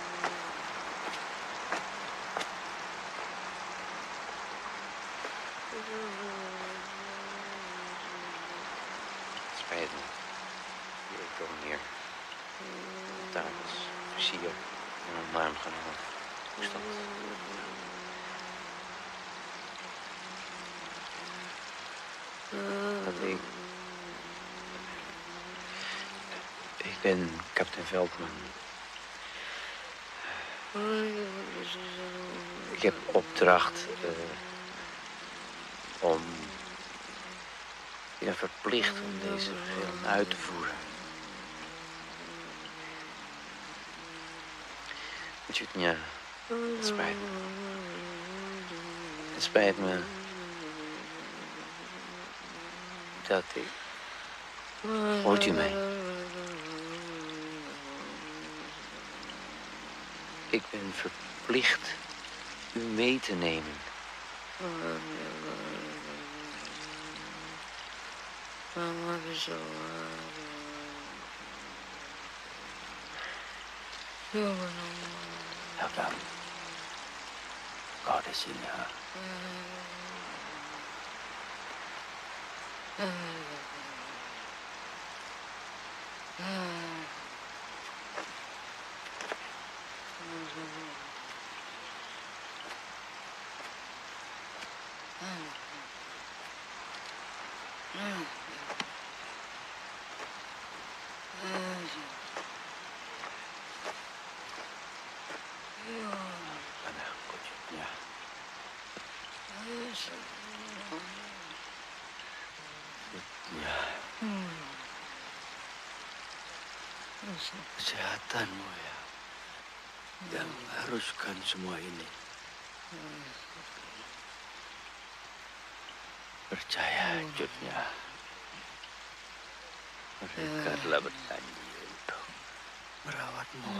warm genoeg. Hoe is dat? Ik ben kapitein Veldman. Ik heb opdracht om verplicht om deze film uit te voeren. Ja, het spijt me. Het spijt me dat ik... Hoort u mij? Ik ben verplicht u mee te nemen. Nou dan, kau di sini ya. Kesehatanmu ya, yang mengharuskan semua ini. Percaya, Jutnya, mereka telah berjanji untuk merawatmu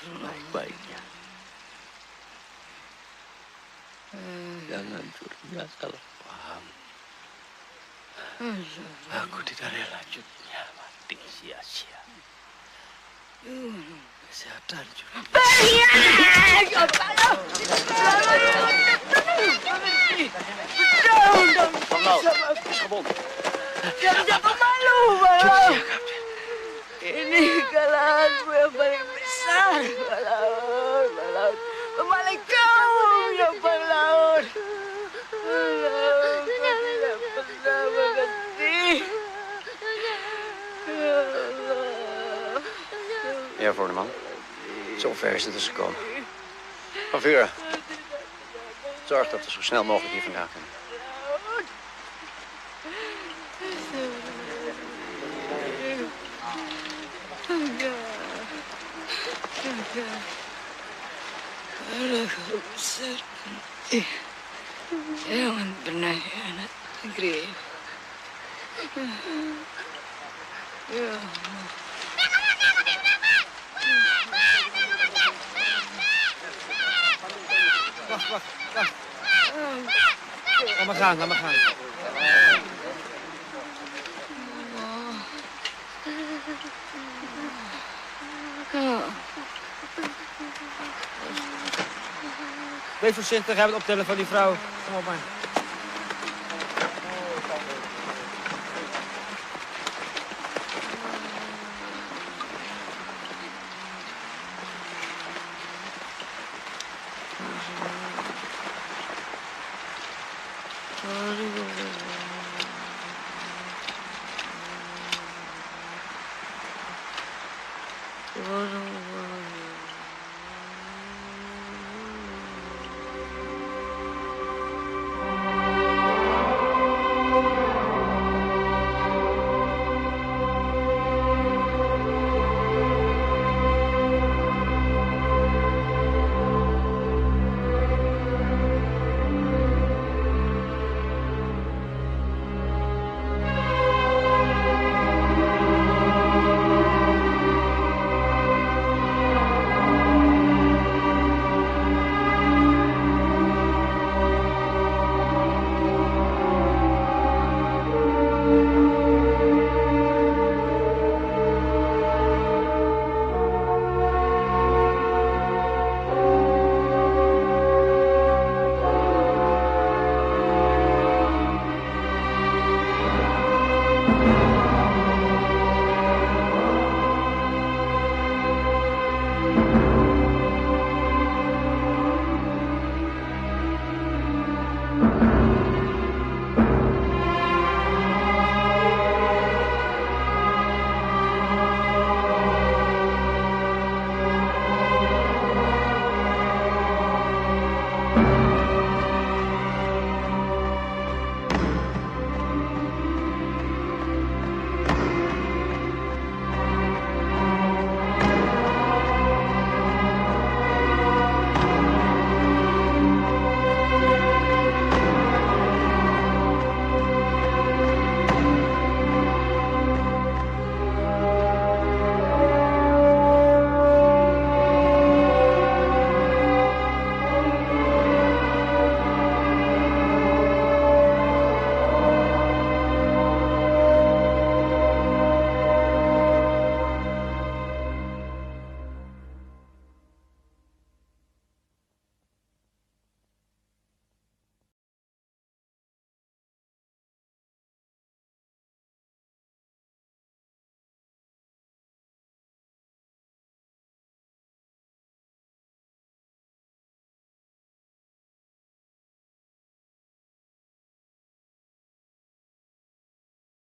sebaik-baiknya. Jangan Jutnya salah paham. Aku tidak rela Jutnya mati sia-sia. Kesehatan juga. Jangan malu, Balaur. Ini kesalahanmu yang paling besar, Balaur. Balaur. Pemaling kau yang Balaur. Balaur, kau tidak pernah mengerti. Ja, Voorneman. Zover is het dus gekomen. Van Vuren, zorg dat we zo snel mogelijk hier vandaan kunnen. Jangan pernah anak negeri. Ya. Wacht. Laat maar gaan. Wees voorzichtig, hebben het optellen van die vrouw. Kom op maar. Sorry,